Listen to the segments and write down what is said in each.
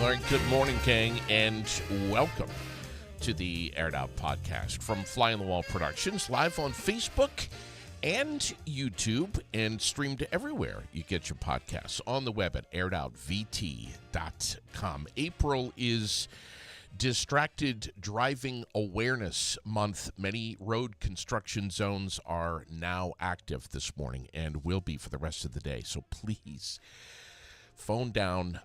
All right, good morning, gang, and welcome to the Aired Out podcast from Fly on the Wall Productions, live on Facebook and YouTube, and streamed everywhere you get your podcasts, on the web at airedoutvt.com. April is Distracted Driving Awareness Month. Many road construction zones are now active this morning and will be for the rest of the day, so please, phone down,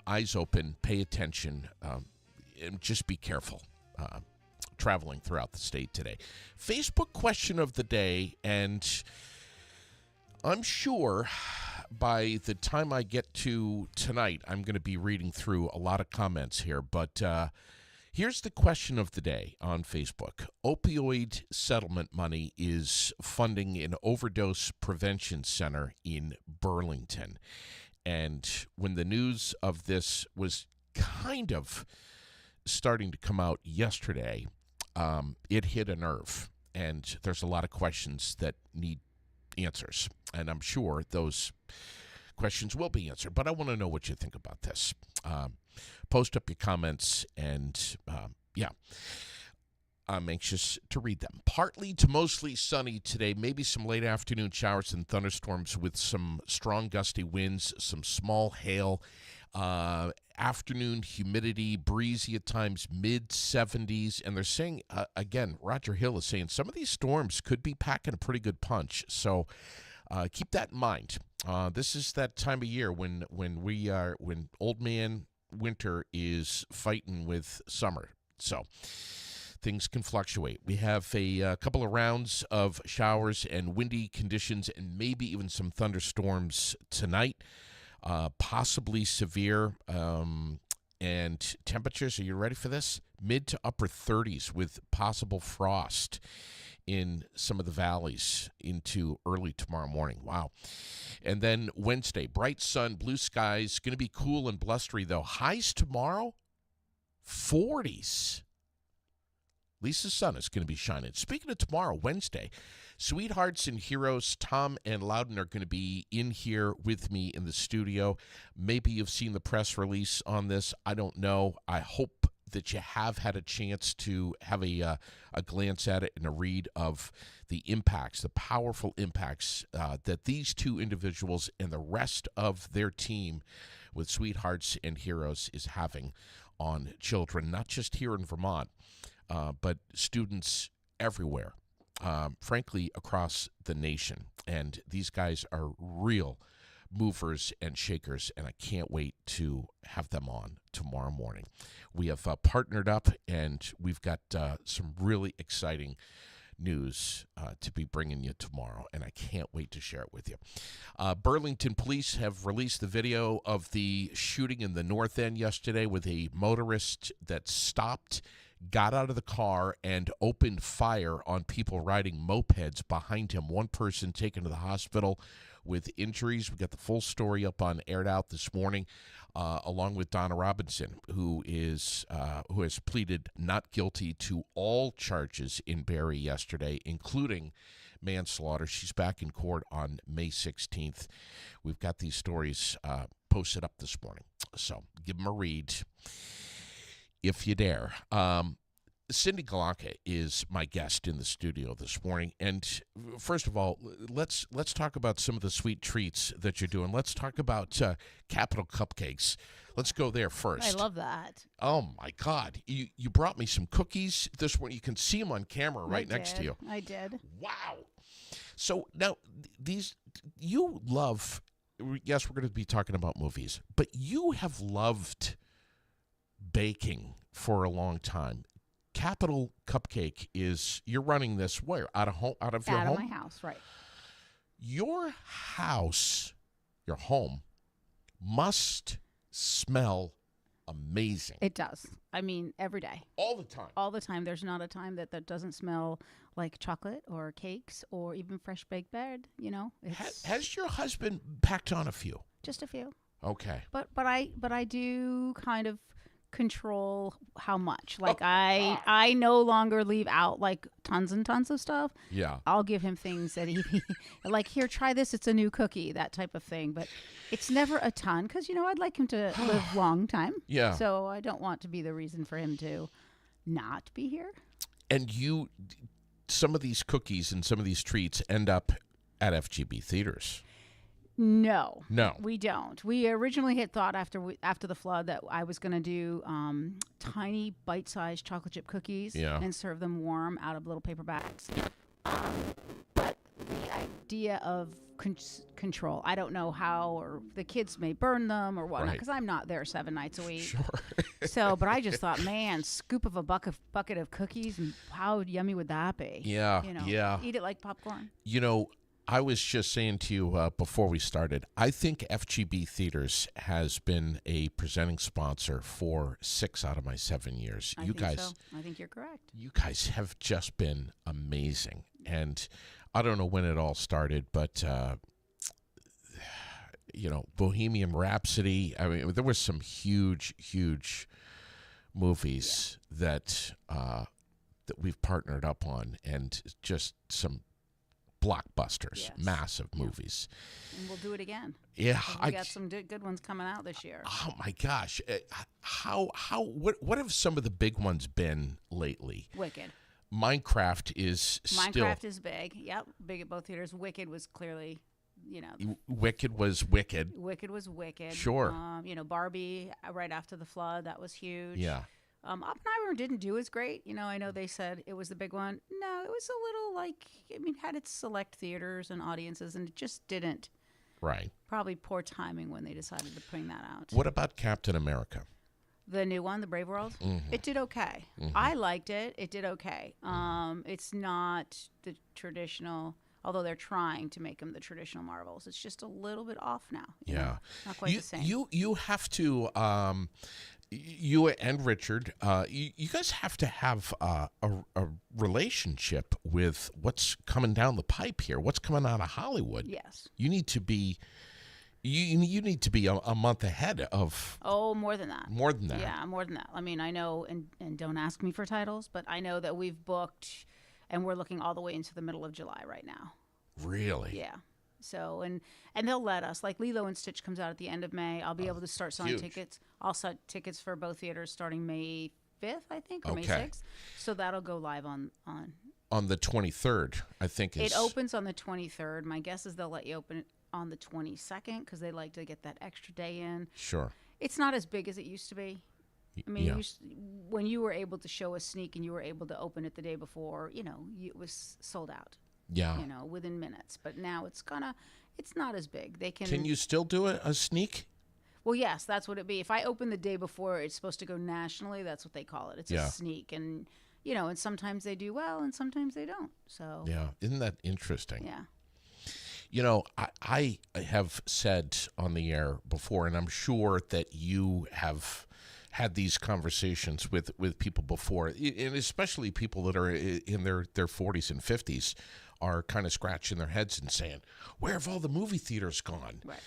eyes open, pay attention, and just be careful traveling throughout the state today. Facebook question of the day, and I'm sure by the time I get to tonight, I'm going to be reading through a lot of comments here, but here's the question of the day on Facebook. Opioid settlement money is funding an overdose prevention center in Burlington. And when the news of this was kind of starting to come out yesterday, it hit a nerve. And there's a lot of questions that need answers. And I'm sure those questions will be answered. But I want to know what you think about this. Post up your comments and, I'm anxious to read them. Partly to mostly sunny today, maybe some late afternoon showers and thunderstorms with some strong gusty winds, some small hail. Afternoon humidity, breezy at times, mid-70s. And they're saying, again, Roger Hill is saying some of these storms could be packing a pretty good punch. So keep that in mind. This is that time of year when old man winter is fighting with summer. So things can fluctuate. We have a couple of rounds of showers and windy conditions and maybe even some thunderstorms tonight, possibly severe. And temperatures, are you ready for this? Mid to upper 30s with possible frost in some of the valleys into early tomorrow morning. Wow. And then Wednesday, bright sun, blue skies, going to be cool and blustery though. Highs tomorrow, 40s. At least the sun is going to be shining. Speaking of tomorrow, Wednesday, Sweethearts and Heroes, Tom and Loudon are going to be in here with me in the studio. Maybe you've seen the press release on this. I don't know. I hope that you have had a chance to have a glance at it and a read of the impacts, the powerful impacts that these two individuals and the rest of their team with Sweethearts and Heroes is having on children, not just here in Vermont, but students everywhere, frankly, across the nation. And these guys are real movers and shakers, and I can't wait to have them on tomorrow morning. We have partnered up, and we've got some really exciting news to be bringing you tomorrow, and I can't wait to share it with you. Burlington police have released the video of the shooting in the North End yesterday with a motorist that stopped, got out of the car, and opened fire on people riding mopeds behind him. One person taken to the hospital with injuries. We got the full story up on Aired Out this morning, along with Donna Robinson, who has pleaded not guilty to all charges in Barrie yesterday, including manslaughter. She's back in court on May 16th. We've got these stories posted up this morning, so give them a read if you dare. Cyndy Golonka is my guest in the studio this morning. And first of all, let's talk about some of the sweet treats that you're doing. Let's talk about Capital Cupcakes. Let's go there first. I love that. Oh, my God. You brought me some cookies this morning. You can see them on camera right next to you. I did. Wow. So now, you love, yes, we're going to be talking about movies, but you have loved baking for a long time. Capital Cupcake you're running this where? Out of your home? Out of my house, right. Your house, your home, must smell amazing. It does. I mean, every day. All the time. All the time. There's not a time that doesn't smell like chocolate or cakes or even fresh baked bread, you know. Has your husband packed on a few? Just a few. Okay. But I do kind of control how much. Like I no longer leave out like tons and tons of stuff. Yeah. I'll give him things that he like, here, try this, it's a new cookie, that type of thing. But it's never a ton because, I'd like him to live long time. Yeah. So I don't want to be the reason for him to not be here. And some of these cookies and some of these treats end up at FGB theaters. No, No, we don't. We originally had thought after the flood that I was going to do tiny bite-sized chocolate chip cookies and serve them warm out of little paper bags. But the idea of control, I don't know how, or the kids may burn them or whatnot, because I'm not there 7 nights a week. Sure. So, but I just thought, man, scoop of a bucket of cookies, and how yummy would that be? Yeah, yeah. Eat it like popcorn. I was just saying to you before we started, I think FGB Theaters has been a presenting sponsor for 6 out of my 7 years. I think you're correct. You guys have just been amazing. And I don't know when it all started, but, Bohemian Rhapsody. I mean, there were some huge, huge movies that we've partnered up on, and just some blockbusters, massive movies. And we'll do it again. Yeah. We got some good ones coming out this year. Oh my gosh. What have some of the big ones been lately? Wicked. Minecraft is big. Yep. Big at both theaters. Wicked was clearly, Wicked was wicked. Wicked was wicked. Sure. Barbie right after the flood, that was huge. Yeah. Oppenheimer didn't do as great. I know they said it was the big one. No, it was a little had its select theaters and audiences, and it just didn't. Right. Probably poor timing when they decided to bring that out. What about Captain America? The new one, The Brave World? Mm-hmm. It did okay. Mm-hmm. I liked it. It did okay. It's not the traditional, although they're trying to make them the traditional Marvels. It's just a little bit off now. Yeah. Not quite the same. You have to... you and Richard, you guys have to have a relationship with what's coming down the pipe here, what's coming out of Hollywood. Yes. You need to be, you need to be a month ahead of. Oh, more than that. More than that. Yeah, more than that. I mean, I know, and don't ask me for titles, but I know that we've booked, and we're looking all the way into the middle of July right now. Really? Yeah. So, and they'll let us, like Lilo and Stitch comes out at the end of May. I'll be able to start selling tickets. I'll set tickets for both theaters starting May 5th, I think, or May 6th. So that'll go live on the 23rd, I think. It opens on the 23rd. My guess is they'll let you open it on the 22nd because they like to get that extra day in. Sure. It's not as big as it used to be. I mean, when you were able to show a sneak and you were able to open it the day before, it was sold out. Yeah. Within minutes. But now it's not as big. Can you still do a sneak? Well, yes, that's what it'd be. If I open the day before, it's supposed to go nationally. That's what they call it. It's a sneak. And, and sometimes they do well and sometimes they don't. So. Yeah. Isn't that interesting? Yeah. I have said on the air before, and I'm sure that you have had these conversations with people before, and especially people that are in their 40s and 50s are kind of scratching their heads and saying, where have all the movie theaters gone? Right.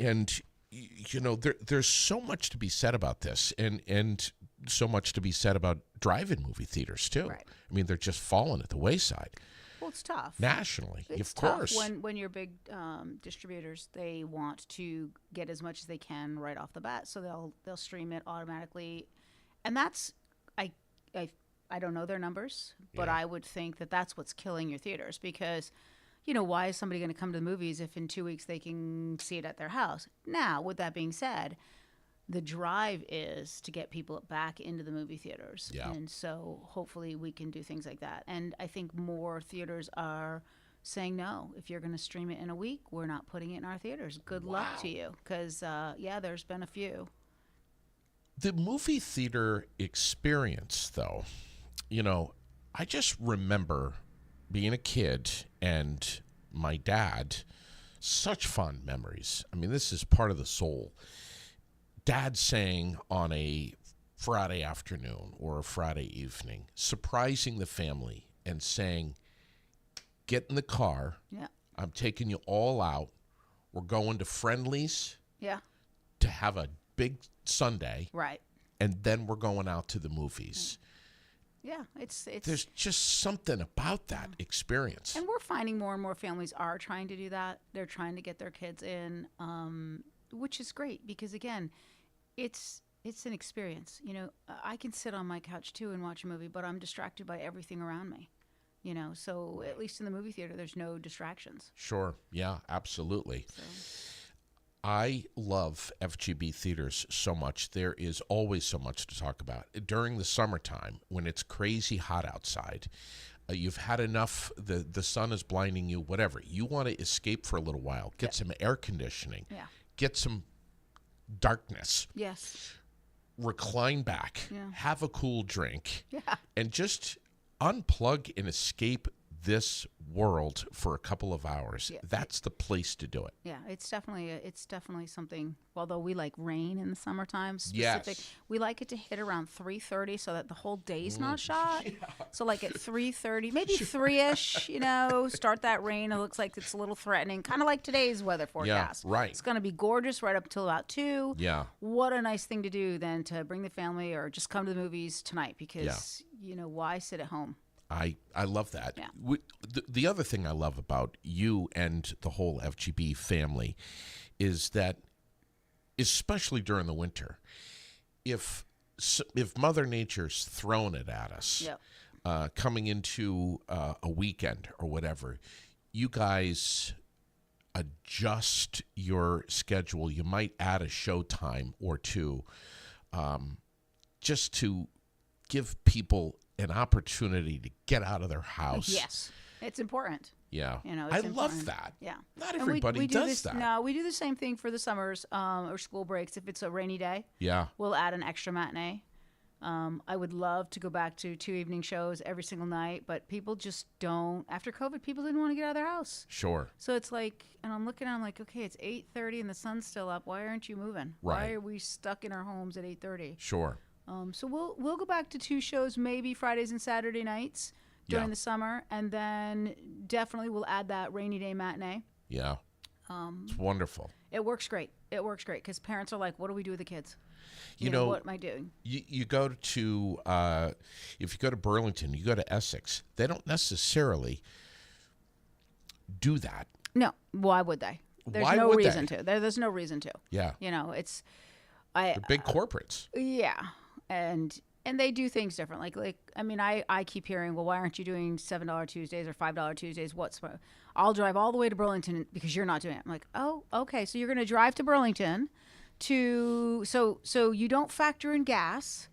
And, there's so much to be said about this, and so much to be said about drive-in movie theaters, too. Right. I mean, they're just falling at the wayside. Well, it's tough. Nationally, it's of course. Tough when you're big distributors, they want to get as much as they can right off the bat, so they'll stream it automatically, and that's I don't know their numbers, but I would think that that's what's killing your theaters because, why is somebody going to come to the movies if in 2 weeks they can see it at their house? Now, with that being said, the drive is to get people back into the movie theaters. Yeah. And so hopefully we can do things like that. And I think more theaters are saying, no, if you're going to stream it in a week, we're not putting it in our theaters. Good luck to you. Because, there's been a few. The movie theater experience, though, I just remember being a kid and my dad, such fond memories. I mean, this is part of the soul. Dad saying on a Friday afternoon or a Friday evening, surprising the family and saying, get in the car. Yeah. I'm taking you all out. We're going to Friendly's. Yeah. To have a big sundae. Right. and then we're going out to the movies. Yeah, it's There's just something about that experience. and we're finding more and more families are trying to do that. They're trying to get their kids in, which is great because again, it's an experience. You know, I can sit on my couch too and watch a movie, but I'm distracted by everything around me. You know, so at least in the movie theater, there's no distractions. Sure. Yeah, absolutely. So. I love FGB theaters so much. There is always so much to talk about. During the summertime, when it's crazy hot outside, you've had enough, the sun is blinding you, whatever. You want to escape for a little while, get some air conditioning, get some darkness. Yes. Recline back, have a cool drink, and just unplug and escape this world for a couple of hours. Yeah. That's the place to do it. Yeah, it's definitely something. Although we like rain in the summertime, specific, we like it to hit around 3:30 so that the whole day's not shot. Yeah. So like at 3:30, maybe 3-ish, you know, start that rain. It looks like it's a little threatening, kind of like today's weather forecast. Yeah, right. It's going to be gorgeous right up until about 2. Yeah. What a nice thing to do then to bring the family or just come to the movies tonight because, you know, why sit at home? I love that. Yeah. The other thing I love about you and the whole FGB family is that, especially during the winter, if Mother Nature's thrown it at us, coming into a weekend or whatever, you guys adjust your schedule. You might add a showtime or two just to give people an opportunity to get out of their house. Yes, it's important. Yeah, you know, I important. love that. Yeah, not everybody does that. No, we do the same thing for the summers or school breaks. If it's a rainy day, we'll add an extra matinee. I would love to go back to 2 evening shows every single night, but people just don't. After COVID, people didn't want to get out of their house. Sure. So it's like, and I'm looking, I'm like, okay, it's 8:30 and the sun's still up. Why aren't you moving? Right. Why are we stuck in our homes at 8:30? Sure. So we'll go back to 2 shows, maybe Fridays and Saturday nights during the summer, and then definitely we'll add that rainy day matinee. Yeah, it's wonderful. It works great. It works great because parents are like, "What do we do with the kids? You know, what am I doing?" You go to if you go to Burlington, you go to Essex. They don't necessarily do that. No, why would they? There's no reason to. There's no reason to. Yeah, you know, it's the big corporates. Yeah. And they do things different. Like I mean, I keep hearing, well, why aren't you doing $7 Tuesdays or $5 Tuesdays? I'll drive all the way to Burlington because you're not doing it. I'm like, oh, okay. So you're going to drive to Burlington so you don't factor in gas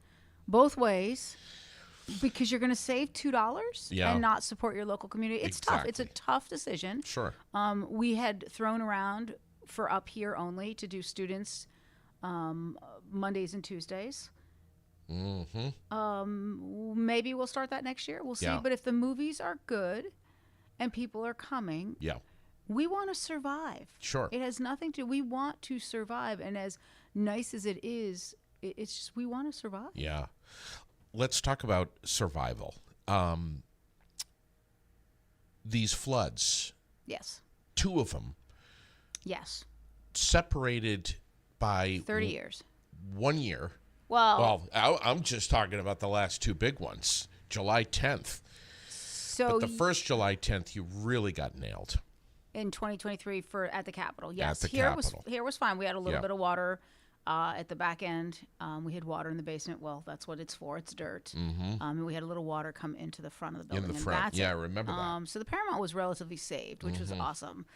both ways because you're going to save $2 and not support your local community. It's tough. It's a tough decision. Sure. We had thrown around for up here only to do students Mondays and Tuesdays. Mm-hmm. Maybe we'll start that next year. We'll see. But if the movies are good and people are coming, we want to survive. Sure. It has nothing to. We want to survive, and as nice as it is, it's just we want to survive. Yeah. Let's talk about survival. These floods. Yes. 2 of them. Yes. Separated by 30 years. 1 year. Well, I'm just talking about the last 2 big ones. July 10th. So but the first July 10th, you really got nailed. In 2023 at the Capitol. Yes. At the Capitol. Here was fine. We had a little bit of water at the back end. We had water in the basement. Well, that's what it's for. It's dirt. Mm-hmm. And we had a little water come into the front of the building. In the front. I remember that. So the Paramount was relatively saved, which was awesome.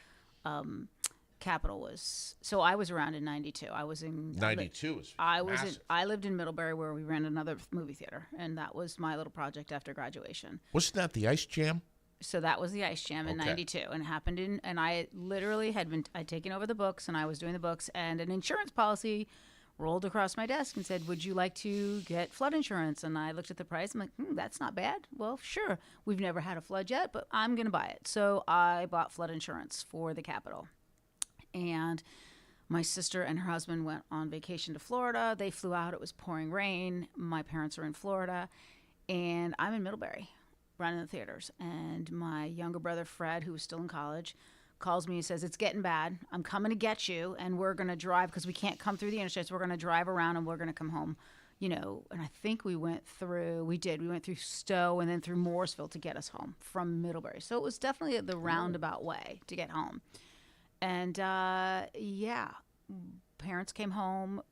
Capitol was. So I was around in 92. I was in 92. I lived in Middlebury where we ran another movie theater, and that was my little project after graduation. Wasn't that the Ice Jam? So that was the Ice Jam in 92, and it happened and I literally I'd taken over the books, and I was doing the books, and an insurance policy rolled across my desk and said, "Would you like to get flood insurance?" And I looked at the price. I'm like, that's not bad. Well, sure. We've never had a flood yet, but I'm going to buy it. So I bought flood insurance for the Capitol. And my sister and her husband went on vacation to Florida. They flew out. It was pouring rain. My parents are in Florida. And I'm in Middlebury, running the theaters. And my younger brother, Fred, who was still in college, calls me and says, "It's getting bad. I'm coming to get you. And we're going to drive because we can't come through the interstate. So we're going to drive around and we're going to come home, and I think we went through Stowe and then through Morrisville to get us home from Middlebury. So it was definitely the roundabout way to get home. And parents came home,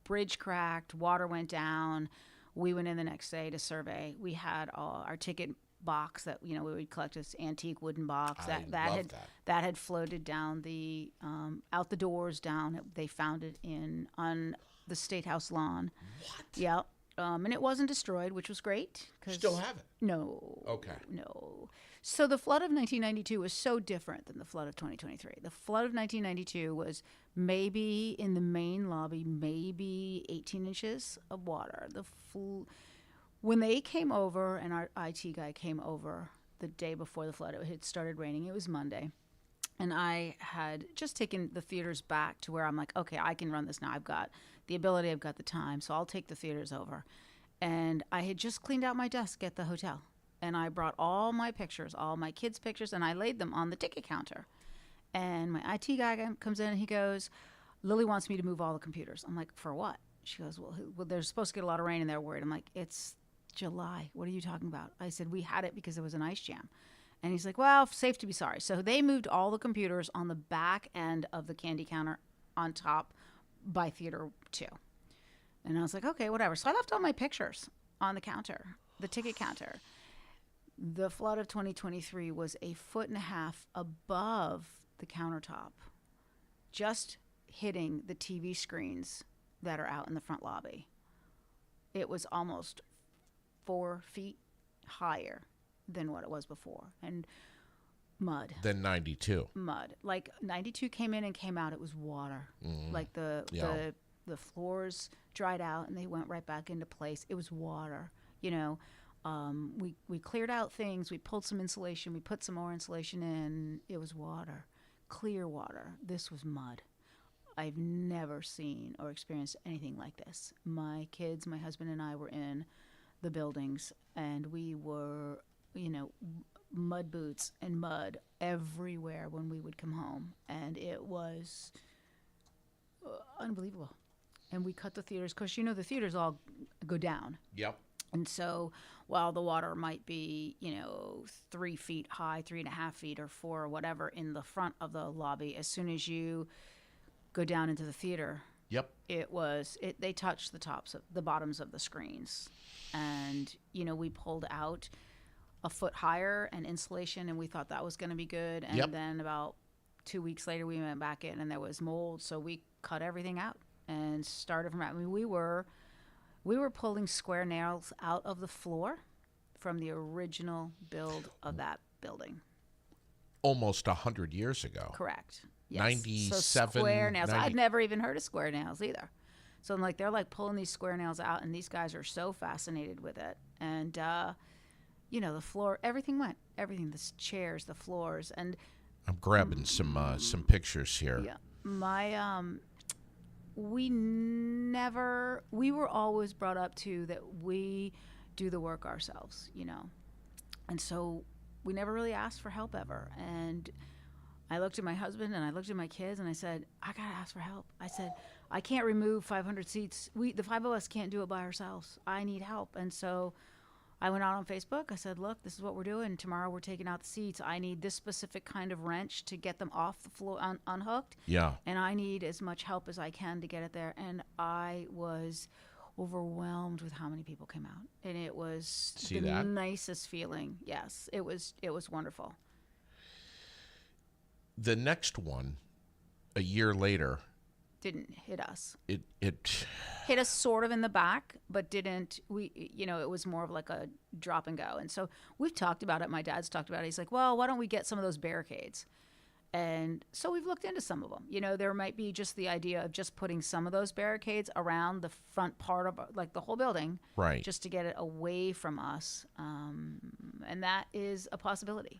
bridge cracked, water went down. We went in the next day to survey. We had our ticket box that we would collect, this antique wooden box that had floated down the out the doors down. They found it on the State House lawn. What? Yeah. And it wasn't destroyed, which was great. Still have it? No. Okay. No. So the flood of 1992 was so different than the flood of 2023. The flood of 1992 was maybe in the main lobby, maybe 18 inches of water. When they came over, and our IT guy came over the day before the flood, it had started raining. It was Monday. And I had just taken the theaters back to where I'm like, okay, I can run this now. I've got the ability, I've got the time, so I'll take the theaters over. And I had just cleaned out my desk at the hotel. And I brought all my pictures, all my kids' pictures, and I laid them on the ticket counter. And my IT guy comes in and he goes, Lily wants me to move all the computers. I'm like, for what? She goes, well, they're supposed to get a lot of rain and they're worried. I'm like, it's July. What are you talking about? I said, we had it because it was an ice jam. And he's like, well, safe to be sorry. So they moved all the computers on the back end of the candy counter on top by Theater 2. And I was like, okay, whatever. So I left all my pictures on the counter, the ticket counter. The flood of 2023 was 1.5 feet above the countertop, just hitting the TV screens that are out in the front lobby. It was almost 4 feet higher than what it was before. And mud. Then 92. Mud. Like 92 came in and came out, it was water. Like the floors dried out and they went right back into place. It was water. We cleared out things. We pulled some insulation. We put some more insulation in. It was water. Clear water. This was mud. I've never seen or experienced anything like this. My kids, my husband and I were in the buildings and we were, mud boots and mud everywhere when we would come home. And it was unbelievable. And we cut the theaters because, the theaters all go down. Yep. And so while the water might be, 3 feet high, 3.5 feet or 4 or whatever in the front of the lobby, as soon as you go down into the theater, yep, they touched the bottoms of the screens. And, we pulled out a foot higher and insulation and we thought that was going to be good. And then about 2 weeks later, we went back in and there was mold. So we cut everything out and started from, we were pulling square nails out of the floor from the original build of that building. Almost 100 years ago. Correct. Yes. 97. So square nails. I'd never even heard of square nails either. So I'm like, they're like pulling these square nails out, and these guys are so fascinated with it. And, the floor, everything went. Everything, the chairs, the floors. And I'm grabbing some pictures here. Yeah. We were always brought up to that we do the work ourselves, and so we never really asked for help ever. And I looked at my husband and I looked at my kids and I said, I gotta ask for help. I said, I can't remove 500 seats. The 5 of us can't do it by ourselves. I need help. And so I went out on Facebook. I said, look, this is what we're doing. Tomorrow we're taking out the seats. I need this specific kind of wrench to get them off the floor, unhooked. Yeah. And I need as much help as I can to get it there. And I was overwhelmed with how many people came out. And it was nicest feeling. Yes, it was wonderful. The next one, a year later, didn't hit us. It hit us sort of in the back, but didn't. It was more of like a drop and go. And so we've talked about it. My dad's talked about it. He's like, well, why don't we get some of those barricades? And so we've looked into some of them. There might be just the idea of just putting some of those barricades around the front part of like the whole building, right? Just to get it away from us. And that is a possibility.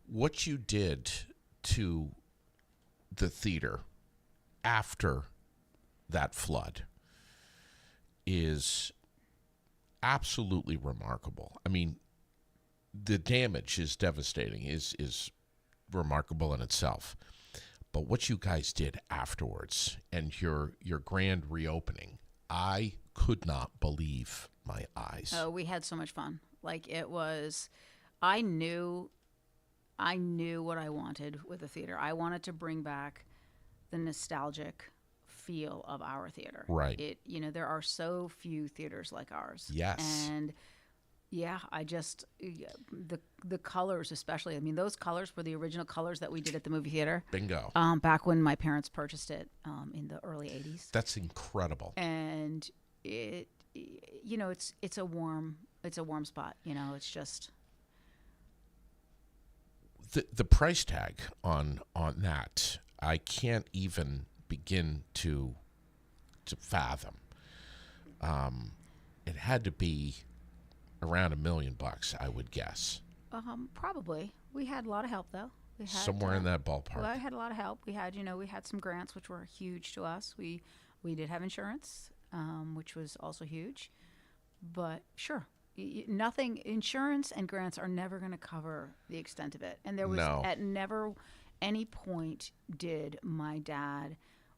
What you did to the theater after that flood is absolutely remarkable. I mean, the damage is devastating, is remarkable in itself. But what you guys did afterwards and your grand reopening, I could not believe my eyes. Oh, we had so much fun. Like it was, I knew what I wanted with the theater. I wanted to bring back the nostalgic feel of our theater. Right. There are so few theaters like ours. Yes. And yeah, the colors especially. I mean, those colors were the original colors that we did at the movie theater. Bingo. Back when my parents purchased it in the early 80s. That's incredible. And it's a warm spot. It's just the price tag on that, I can't even begin to fathom. It had to be around $1 million, I would guess. Probably. We had a lot of help though. We had, somewhere in that ballpark. Well, I had a lot of help. We had some grants which were huge to us. We did have insurance, which was also huge. But sure, nothing. Insurance and grants are never going to cover the extent of it. And there was at never any point did my dad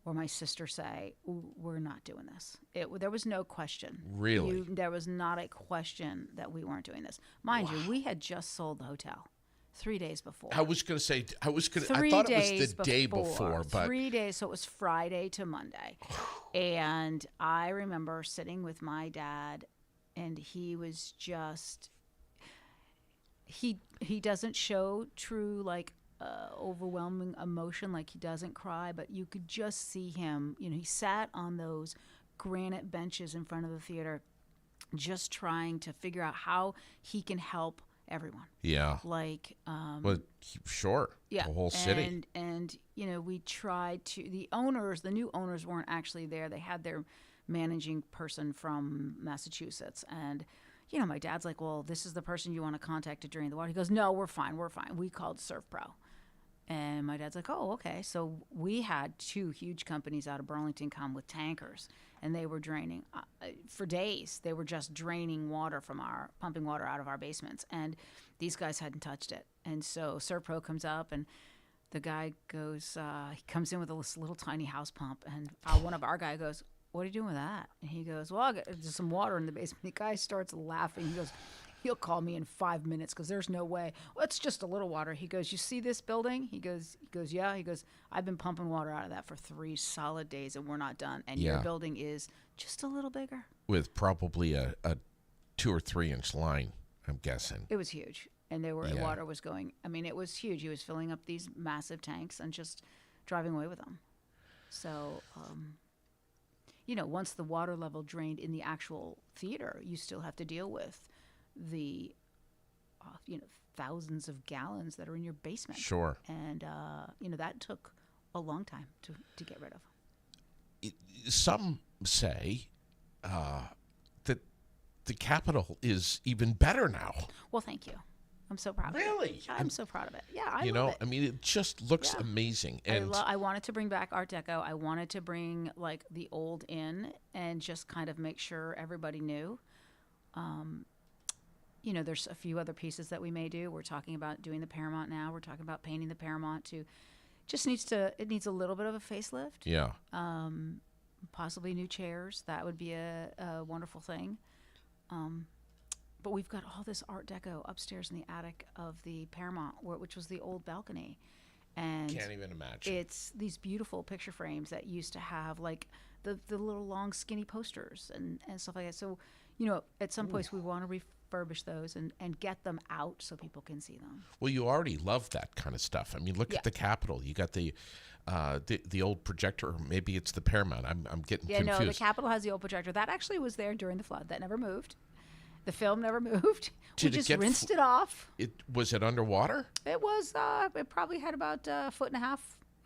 or my sister say, we're not doing this. There was no question. Really? There was not a question that we weren't doing this. Mind you, we had just sold the hotel 3 days before. I was going to say, I thought it was the day before. But 3 days, so it was Friday to Monday. And I remember sitting with my dad, and he was just, he doesn't show true, like, overwhelming emotion, like he doesn't cry, but you could just see him. He sat on those granite benches in front of the theater just trying to figure out how he can help everyone. Yeah. Like, well, sure. Yeah. The whole city. And we tried to, the new owners weren't actually there. They had their managing person from Massachusetts. And my dad's like, well, this is the person you want to contact to drain the water. He goes, no, we're fine. We called ServPro. And my dad's like, oh, okay. So we had 2 huge companies out of Burlington come with tankers, and they were draining for days. They were just draining water from pumping water out of our basements, and these guys hadn't touched it. And so ServPro comes up, and the guy goes, he comes in with this little tiny house pump, and one of our guy goes, what are you doing with that? And he goes, well, there's some water in the basement. The guy starts laughing. He goes, he'll call me in 5 minutes because there's no way. Well, it's just a little water. He goes, you see this building? He goes, yeah. He goes, I've been pumping water out of that for 3 solid days, and we're not done. And your building is just a little bigger. With probably a 2 or 3 inch line, I'm guessing. It was huge. And water was going, it was huge. He was filling up these massive tanks and just driving away with them. So, once the water level drained in the actual theater, you still have to deal with the thousands of gallons that are in your basement. Sure. And that took a long time to get rid of. Some say that the Capitol is even better now. Well, thank you. I'm so proud of it. Really? I'm so proud of it. Yeah, I love it. It just looks amazing. And I wanted to bring back Art Deco. I wanted to bring like the old inn and just kind of make sure everybody knew. There's a few other pieces that we may do. We're talking about doing the Paramount now. We're talking about painting the Paramount it needs a little bit of a facelift. Yeah. Possibly new chairs. That would be a wonderful thing. But we've got all this Art Deco upstairs in the attic of the Paramount, which was the old balcony. And can't even imagine. It's these beautiful picture frames that used to have like the little long skinny posters and stuff like that. So, at some point we want to refurbish those and get them out so people can see them. Well, you already love that kind of stuff. Look at the Capitol. You got the old projector, or maybe it's the Paramount. I'm getting confused. No, the Capitol has the old projector. That actually was there during the flood. That never moved. The film never moved. We just rinsed it off. Was it underwater? It was. It probably had about 1.5 feet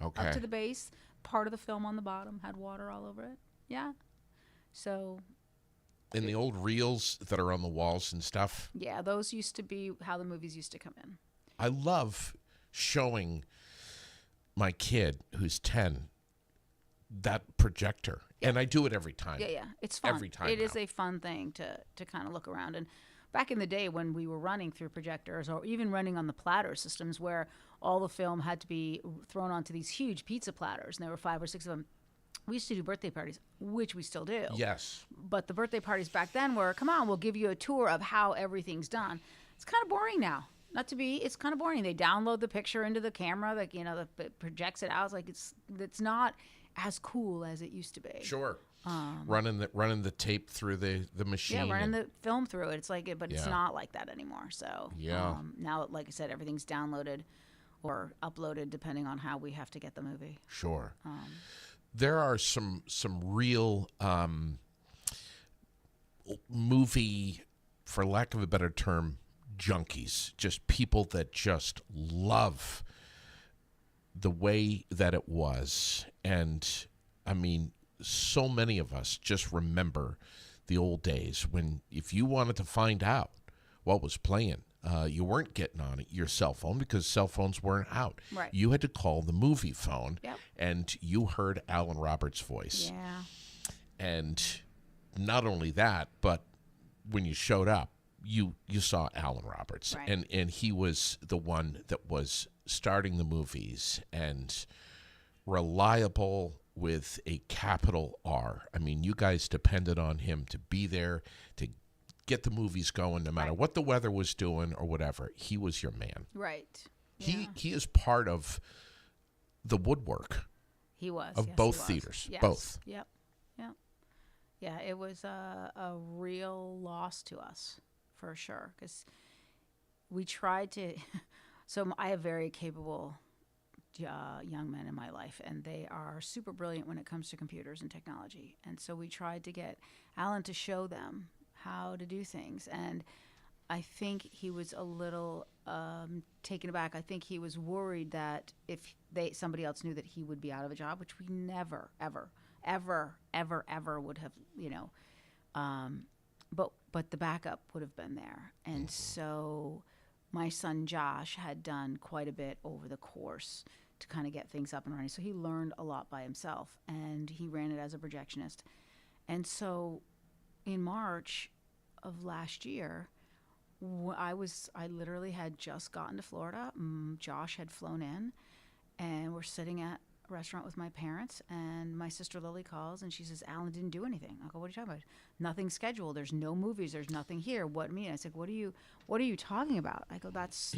up to the base. Part of the film on the bottom had water all over it. Yeah. So. And the old reels that are on the walls and stuff. Yeah, those used to be how the movies used to come in. I love showing my kid who's 10 that projector. And I do it every time. Yeah. It's fun. Every time. It is a fun thing to kind of look around. And back in the day when we were running through projectors or even running on the platter systems where all the film had to be thrown onto these huge pizza platters, and there were 5 or 6 of them, we used to do birthday parties, which we still do. Yes. But the birthday parties back then were, come on, we'll give you a tour of how everything's done. It's kind of boring now. Not to be, it's kind of boring. They download the picture into the camera, like, you know, it projects it out. It's like it's not as cool as it used to be. Sure. Running the tape through the machine. Yeah, running the film through it. It's like it, but it's Yeah. not like that anymore. So Yeah. now, like I said, everything's downloaded or uploaded depending on how we have to get the movie. Sure. There are some real movie, for lack of a better term, junkies. Just people that just love the way that it was. And I mean, so many of us just remember the old days when if you wanted to find out what was playing, you weren't getting on your cell phone because cell phones weren't out. Right. You had to call the movie phone, Yep. and you heard Alan Roberts' voice. Yeah. And not only that, but when you showed up, you saw Alan Roberts, Right. and he was the one that was starting the movies and reliable with a capital R. I mean, you guys depended on him to be there to get the movies going, no matter Right. what the weather was doing or whatever. He was your man. Right. Yeah. He is part of the woodwork He was of yes, both he was. theaters, Yes. both. Yep. Yep. Yeah, it was a real loss to us for sure because we tried to. So I have very capable young men in my life, and they are super brilliant when it comes to computers and technology. And so we tried to get Alan to show them how to do things. And I think he was a little taken aback. I think he was worried that if somebody else knew that he would be out of a job, which we never, ever, ever, ever, ever would have, you know. But the backup would have been there. And so my son Josh had done quite a bit over the course to kind of get things up and running. So he learned a lot by himself, and he ran it as a projectionist. And so in March of last year, I literally had just gotten to Florida. Josh had flown in, and we're sitting at a restaurant with my parents, and my sister Lily calls, and she says, Alan didn't do anything. I go, what are you talking about? Nothing scheduled. There's no movies. There's nothing here. What mean? I said, what are you talking about? I go, that's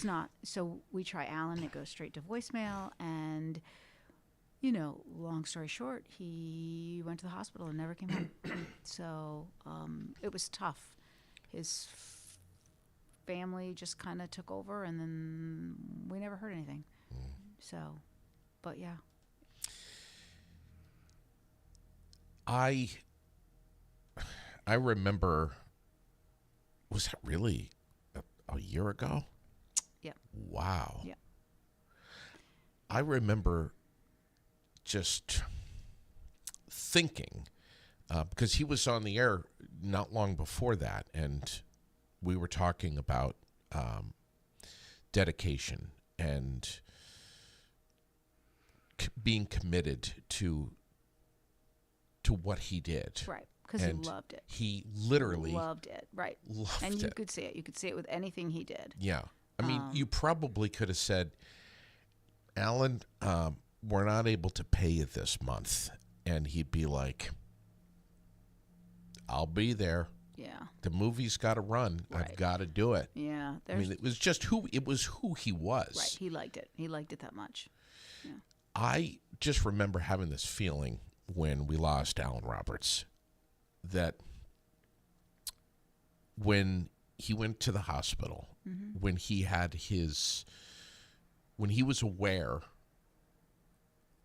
not. So we try Alan. It goes straight to voicemail, and you know, long story short, he went to the hospital and never came home. So it was tough. His family just kind of took over, and then we never heard anything. So, but yeah. I remember, was that really a year ago? Yeah. Wow. Yeah. I remember just thinking, because he was on the air not long before that, and we were talking about dedication and being committed to what he did. Right. Because he And loved it. He literally Loved it. Right. loved And you it. could see it. You could see it with anything he did. Yeah. I mean, you probably could have said, Alan, we're not able to pay you this month. And he'd be like, I'll be there. Yeah. The movie's got to run. I've Right. got to do it. Yeah. I mean, it was who he was. Right. He liked it. He liked it that much. I just remember having this feeling when we lost Alan Roberts that when he went to the hospital, when he was aware,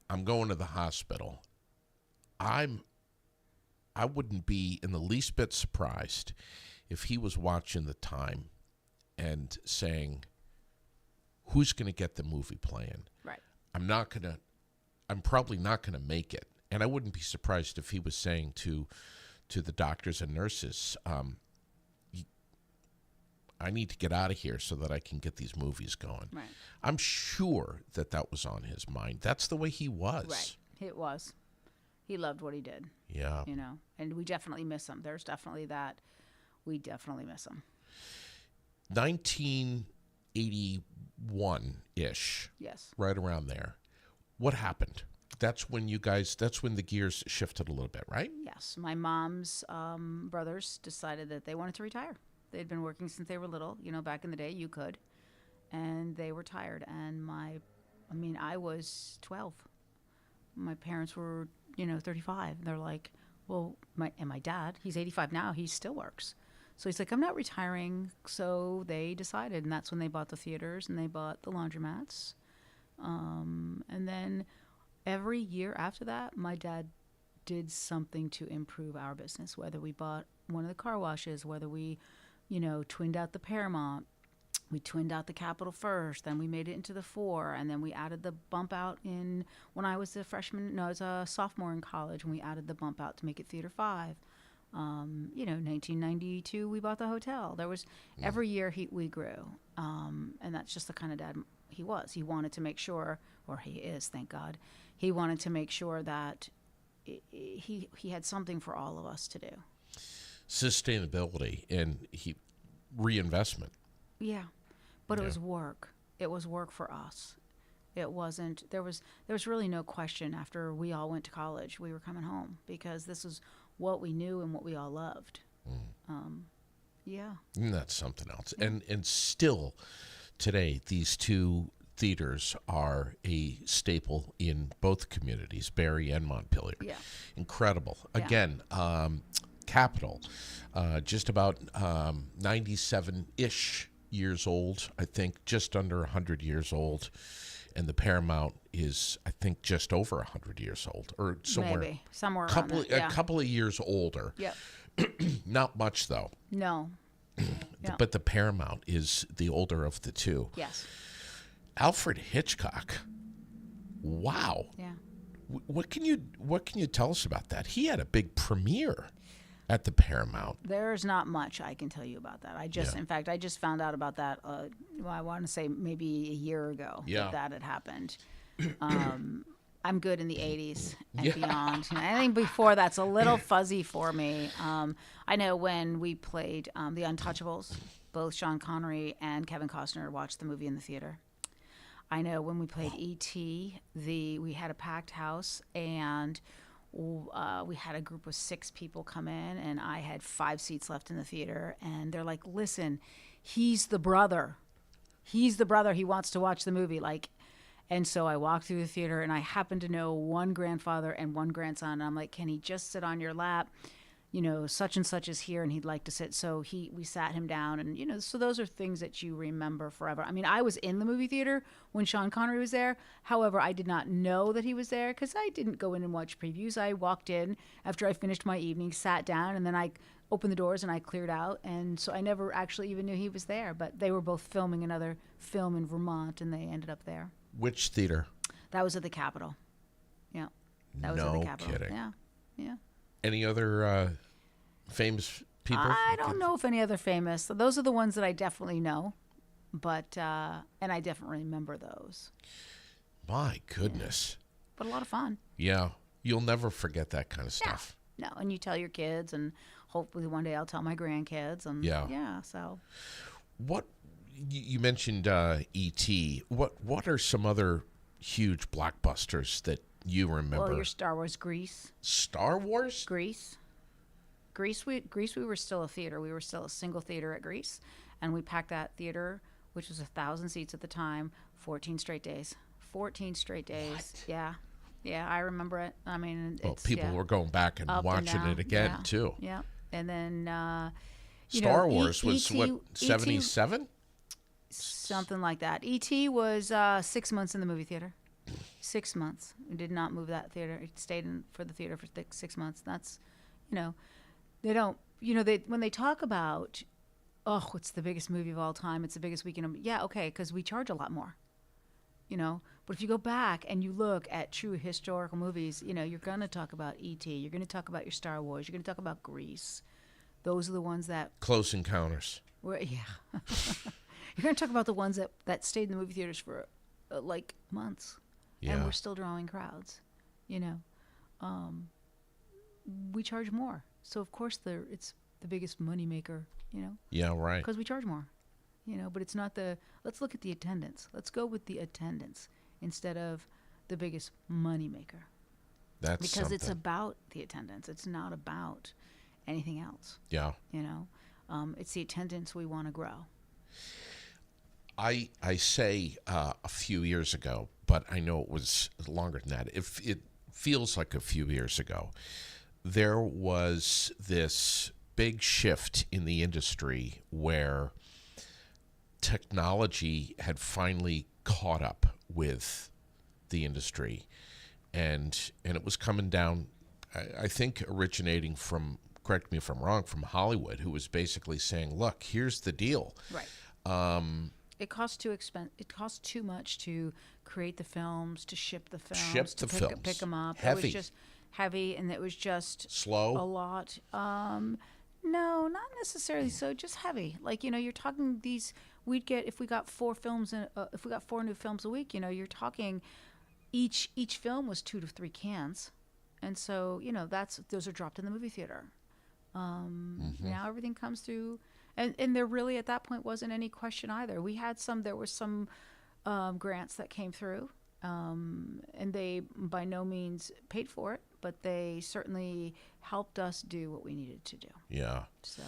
I'm going to the hospital, I wouldn't be in the least bit surprised if he was watching the time and saying, who's going to get the movie playing? Right. I'm probably not going to make it. And I wouldn't be surprised if he was saying to the doctors and nurses, I need to get out of here so that I can get these movies going. Right. I'm sure that was on his mind. That's the way he was. Right. It was. He loved what he did. Yeah. You know, and we definitely miss him. There's definitely that. We definitely miss him. 1981-ish, Yes. right around there. What happened? that's when the gears shifted a little bit, right? Yes, my mom's brothers decided that they wanted to retire. They'd been working since they were little. Back in the day, you could, and they were tired. And I was 12. My parents were, 35. They're like, well, my dad, he's 85 now. He still works. So he's like, I'm not retiring. So they decided, and that's when they bought the theaters and they bought the laundromats. And then every year after that, my dad did something to improve our business, whether we bought one of the car washes, whether we, twinned out the Paramount. We twinned out the Capitol first, then we made it into the 4, and then we added the bump out when I was I was a sophomore in college, and we added the bump out to make it Theater 5. 1992, we bought the hotel. There was, every year we grew, and that's just the kind of dad he was. He wanted to make sure, or he is, thank God, he wanted to make sure that he had something for all of us to do. Sustainability and reinvestment. Yeah. But it was work. It was work for us. It wasn't, there was really no question after we all went to college, we were coming home because this is what we knew and what we all loved. Yeah. And that's something else. And still today, these two theaters are a staple in both communities, Barrie and Montpelier. Yeah. Incredible. Yeah. Again, Capitol, just about 97-ish years old, I think, just under 100 years old. And the Paramount is, I think, just over 100 years old, or somewhere. Maybe. Somewhere around that, yeah. A couple of years older. Yep. Not much, though. No. Yeah. But the Paramount is the older of the two. Yes. Alfred Hitchcock. Wow. Yeah. What can you tell us about that? He had a big premiere at the Paramount. There's not much I can tell you about that. In fact, I just found out about that, I want to say maybe a year ago that had happened. I'm good in the 80s and beyond. Anything before that's a little fuzzy for me. I know when we played The Untouchables, both Sean Connery and Kevin Costner watched the movie in the theater. I know when we played E.T., we had a packed house, and we had a group of 6 people come in, and I had 5 seats left in the theater, and they're like, listen, he's the brother. He wants to watch the movie. And so I walked through the theater, and I happened to know one grandfather and one grandson. And I'm like, can he just sit on your lap? Such and such is here, and he'd like to sit. So we sat him down, and, so those are things that you remember forever. I mean, I was in the movie theater when Sean Connery was there. However, I did not know that he was there because I didn't go in and watch previews. I walked in after I finished my evening, sat down, and then I opened the doors and I cleared out. And so I never actually even knew he was there. But they were both filming another film in Vermont, and they ended up there. Which theater? That was at the Capitol. Yeah. That was at the Capitol. Kidding. Yeah. Yeah. Any other famous people? I don't know if any other famous. Those are the ones that I definitely know, but and I definitely remember those. My goodness. Yeah. But a lot of fun. Yeah. You'll never forget that kind of stuff. No, and you tell your kids, and hopefully one day I'll tell my grandkids. And yeah. So. What you mentioned E.T. What are some other huge blockbusters that you remember? Well, your Star Wars, Grease. Star Wars? Grease. We were still a theater. We were still a single theater at Grease, and we packed that theater, which was 1,000 seats at the time, 14 straight days. 14 straight days. What? Yeah. Yeah, I remember it. I mean, people were going back and watching it again too. Yeah, and then Star Wars was what, 77? Something like that. E.T. was 6 months in the movie theater. 6 months. We did not move that theater. It stayed for the theater for 6 months. That's, they don't, when they talk about, it's the biggest movie of all time, it's the biggest weekend. Yeah, okay, because we charge a lot more, But if you go back and you look at true historical movies, you're going to talk about E.T., you're going to talk about your Star Wars, you're going to talk about Grease. Those are the ones that... Close Encounters. Yeah. You're going to talk about the ones that stayed in the movie theaters for, months. Yeah. And we're still drawing crowds, We charge more. So, of course, it's the biggest moneymaker, Yeah, right. Because we charge more, but it's not let's look at the attendance. Let's go with the attendance instead of the biggest moneymaker. That's Because something. it's about the attendance. It's not about anything else. Yeah. You know, it's the attendance we want to grow. I say a few years ago, but I know it was longer than that. If it feels like a few years ago, there was this big shift in the industry where technology had finally caught up with the industry, and it was coming down. I think originating from, correct me if I'm wrong, from Hollywood, who was basically saying, "Look, here's the deal." Right. It costs It costs too much to create the films, to ship the films, Ship to the films. pick them up. Heavy. It was just heavy, and it was just Slow. a lot. No, not necessarily. So just heavy. Like you're talking these. We'd get if we got 4 films in. If we got 4 new films a week, you're talking. Each film was 2 to 3 cans, and so those are dropped in the movie theater. Now everything comes through. And there really, at that point, wasn't any question either. There were some grants that came through, and they by no means paid for it, but they certainly helped us do what we needed to do. Yeah. So,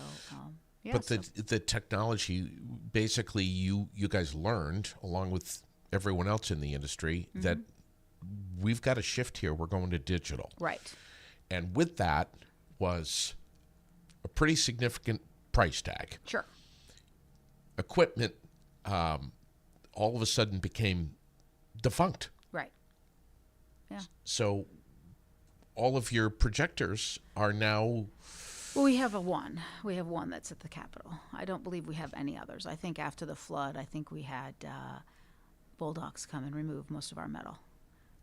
But the technology, basically, you guys learned, along with everyone else in the industry, that we've got a shift here. We're going to digital. Right. And with that was a pretty significant price tag. Sure. Equipment all of a sudden became defunct. Right. Yeah. So all of your projectors are now... Well, we have one. We have one that's at the Capitol. I don't believe we have any others. I think after the flood, we had Bulldogs come and remove most of our metal,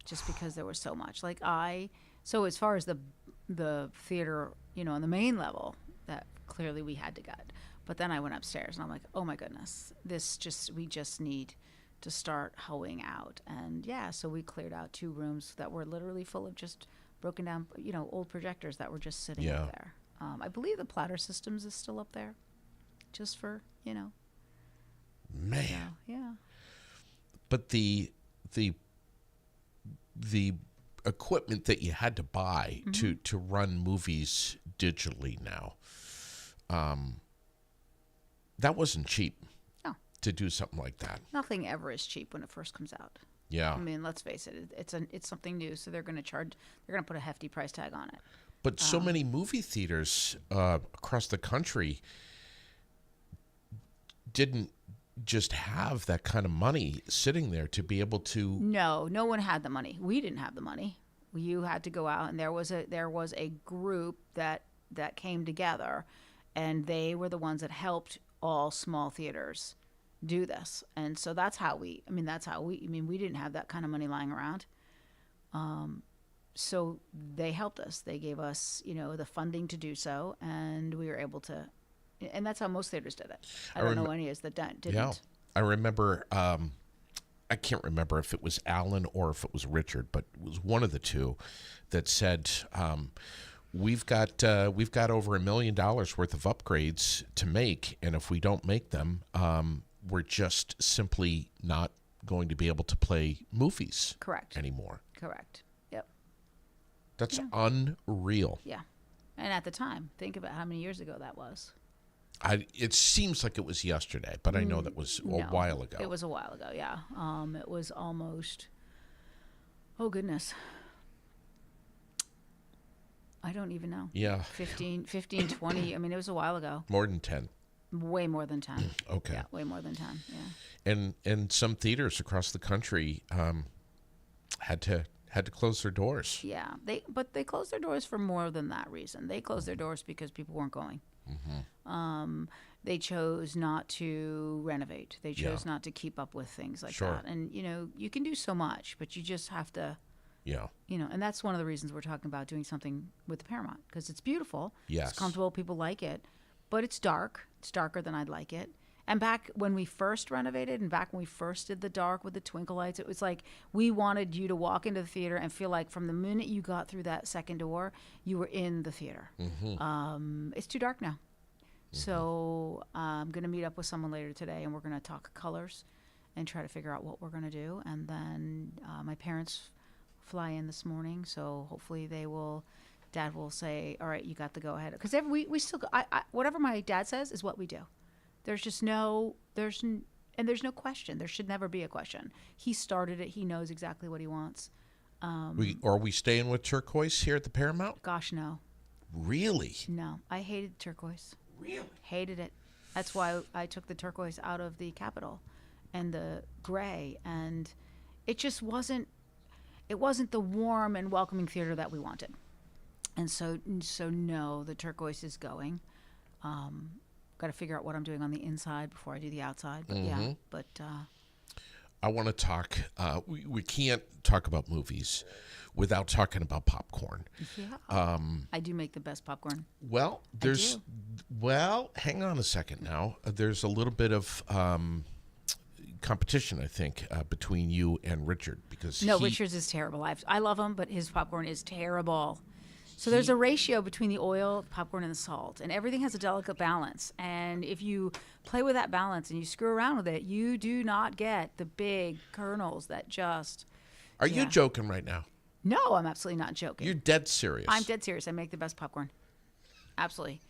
just because there was so much. So as far as the theater, on the main level, that clearly we had to gut. But then I went upstairs and I'm like, oh my goodness, we just need to start hoeing out. And so we cleared out 2 rooms that were literally full of just broken down, old projectors that were just sitting up there. I believe the Platter Systems is still up there, just for, Man. Yeah. But the equipment that you had to buy to run movies digitally now, that wasn't cheap. No. To do something like that. Nothing ever is cheap when it first comes out. Yeah. I mean, let's face it, it's something new, so they're going to put a hefty price tag on it. But so many movie theaters across the country didn't just have that kind of money sitting there to be able to... No one had the money. We didn't have the money. You had to go out, and there was a group that came together, and they were the ones that helped all small theaters do this. And so we didn't have that kind of money lying around. So they helped us. They gave us, the funding to do so, and we were able to, and that's how most theaters did it. I don't know any others that didn't. Yeah. I remember, I can't remember if it was Alan or if it was Richard, but it was one of the two that said, we've got over $1 million worth of upgrades to make, and if we don't make them, we're just simply not going to be able to play movies anymore. Correct. Yep. That's unreal. Yeah. And at the time, think about how many years ago that was. It seems like it was yesterday, but I know that was a while ago. It was a while ago, yeah. It was almost, oh goodness, I don't even know. Yeah. 15, 20. I mean, it was a while ago. More than 10. Way more than 10. Okay. Yeah, way more than 10. Yeah. And some theaters across the country had to close their doors. Yeah. But they closed their doors for more than that reason. They closed their doors because people weren't going. Mm-hmm. They chose not to renovate. They chose not to keep up with things like that. And you can do so much, but you just have to. Yeah. And that's one of the reasons we're talking about doing something with the Paramount, because it's beautiful. Yes. It's comfortable. People like it, but it's dark. It's darker than I'd like it. And back when we first renovated and back when we first did the dark with the twinkle lights, it was like we wanted you to walk into the theater and feel like from the minute you got through that second door, you were in the theater. Mm-hmm. It's too dark now. Mm-hmm. So I'm going to meet up with someone later today, and we're going to talk colors and try to figure out what we're going to do. And then my parents fly in this morning, so hopefully Dad will say, all right, you got the go ahead. Because we still, whatever my dad says is what we do. There's just there's no question. There should never be a question. He started it. He knows exactly what he wants. Are we staying with turquoise here at the Paramount? Gosh, no. Really? No. I hated turquoise. Really? Hated it. That's why I took the turquoise out of the Capitol and the gray. And it just wasn't the warm and welcoming theater that we wanted. And so no, the turquoise is going. Got to figure out what I'm doing on the inside before I do the outside. But yeah, but I want to talk. We can't talk about movies without talking about popcorn. yeah, I do make the best popcorn. Well, hang on a second now. There's a little bit of competition, I think, between you and Richard because Richard's is terrible. I love him, but his popcorn is terrible. So there's a ratio between the oil, popcorn, and the salt, and everything has a delicate balance. And if you play with that balance and you screw around with it, you do not get the big kernels that just. Are you joking right now? No, I'm absolutely not joking. You're dead serious. I'm dead serious. I make the best popcorn. Absolutely.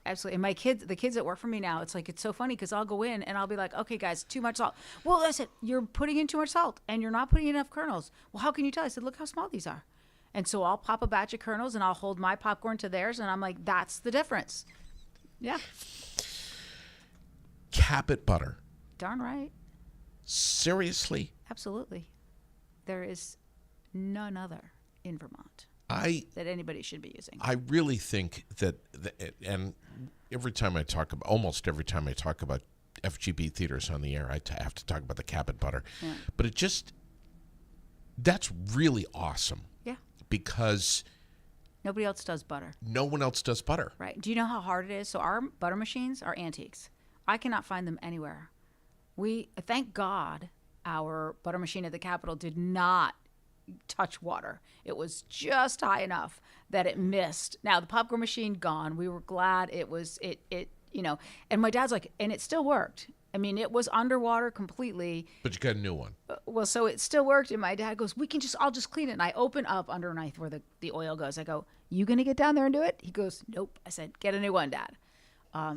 Absolutely. And the kids that work for me now, it's so funny because I'll go in and I'll be like, okay, guys, too much salt. Well, I said, you're putting in too much salt and you're not putting enough kernels. Well, how can you tell? I said, look how small these are. And so I'll pop a batch of kernels and I'll hold my popcorn to theirs. And I'm like, that's the difference. Yeah. Cabot butter. Darn right. Seriously? Absolutely. There is none other in Vermont that anybody should be using. I really think that, and almost every time I talk about FGB theaters on the air, I have to talk about the Cabot butter. Yeah. But that's really awesome. Yeah. Because nobody else does butter. No one else does butter. Right. Do you know how hard it is? So our butter machines are antiques. I cannot find them anywhere. Thank God our butter machine at the Capitol did not touch water. It was just high enough that it missed. Now the popcorn machine gone. We were glad it was and my dad's like, and it still worked. I mean, it was underwater completely. But you got a new one. Well, so it still worked. And my dad goes, I'll just clean it. And I open up underneath where the oil goes. I go, you going to get down there and do it? He goes, nope. I said, get a new one, Dad.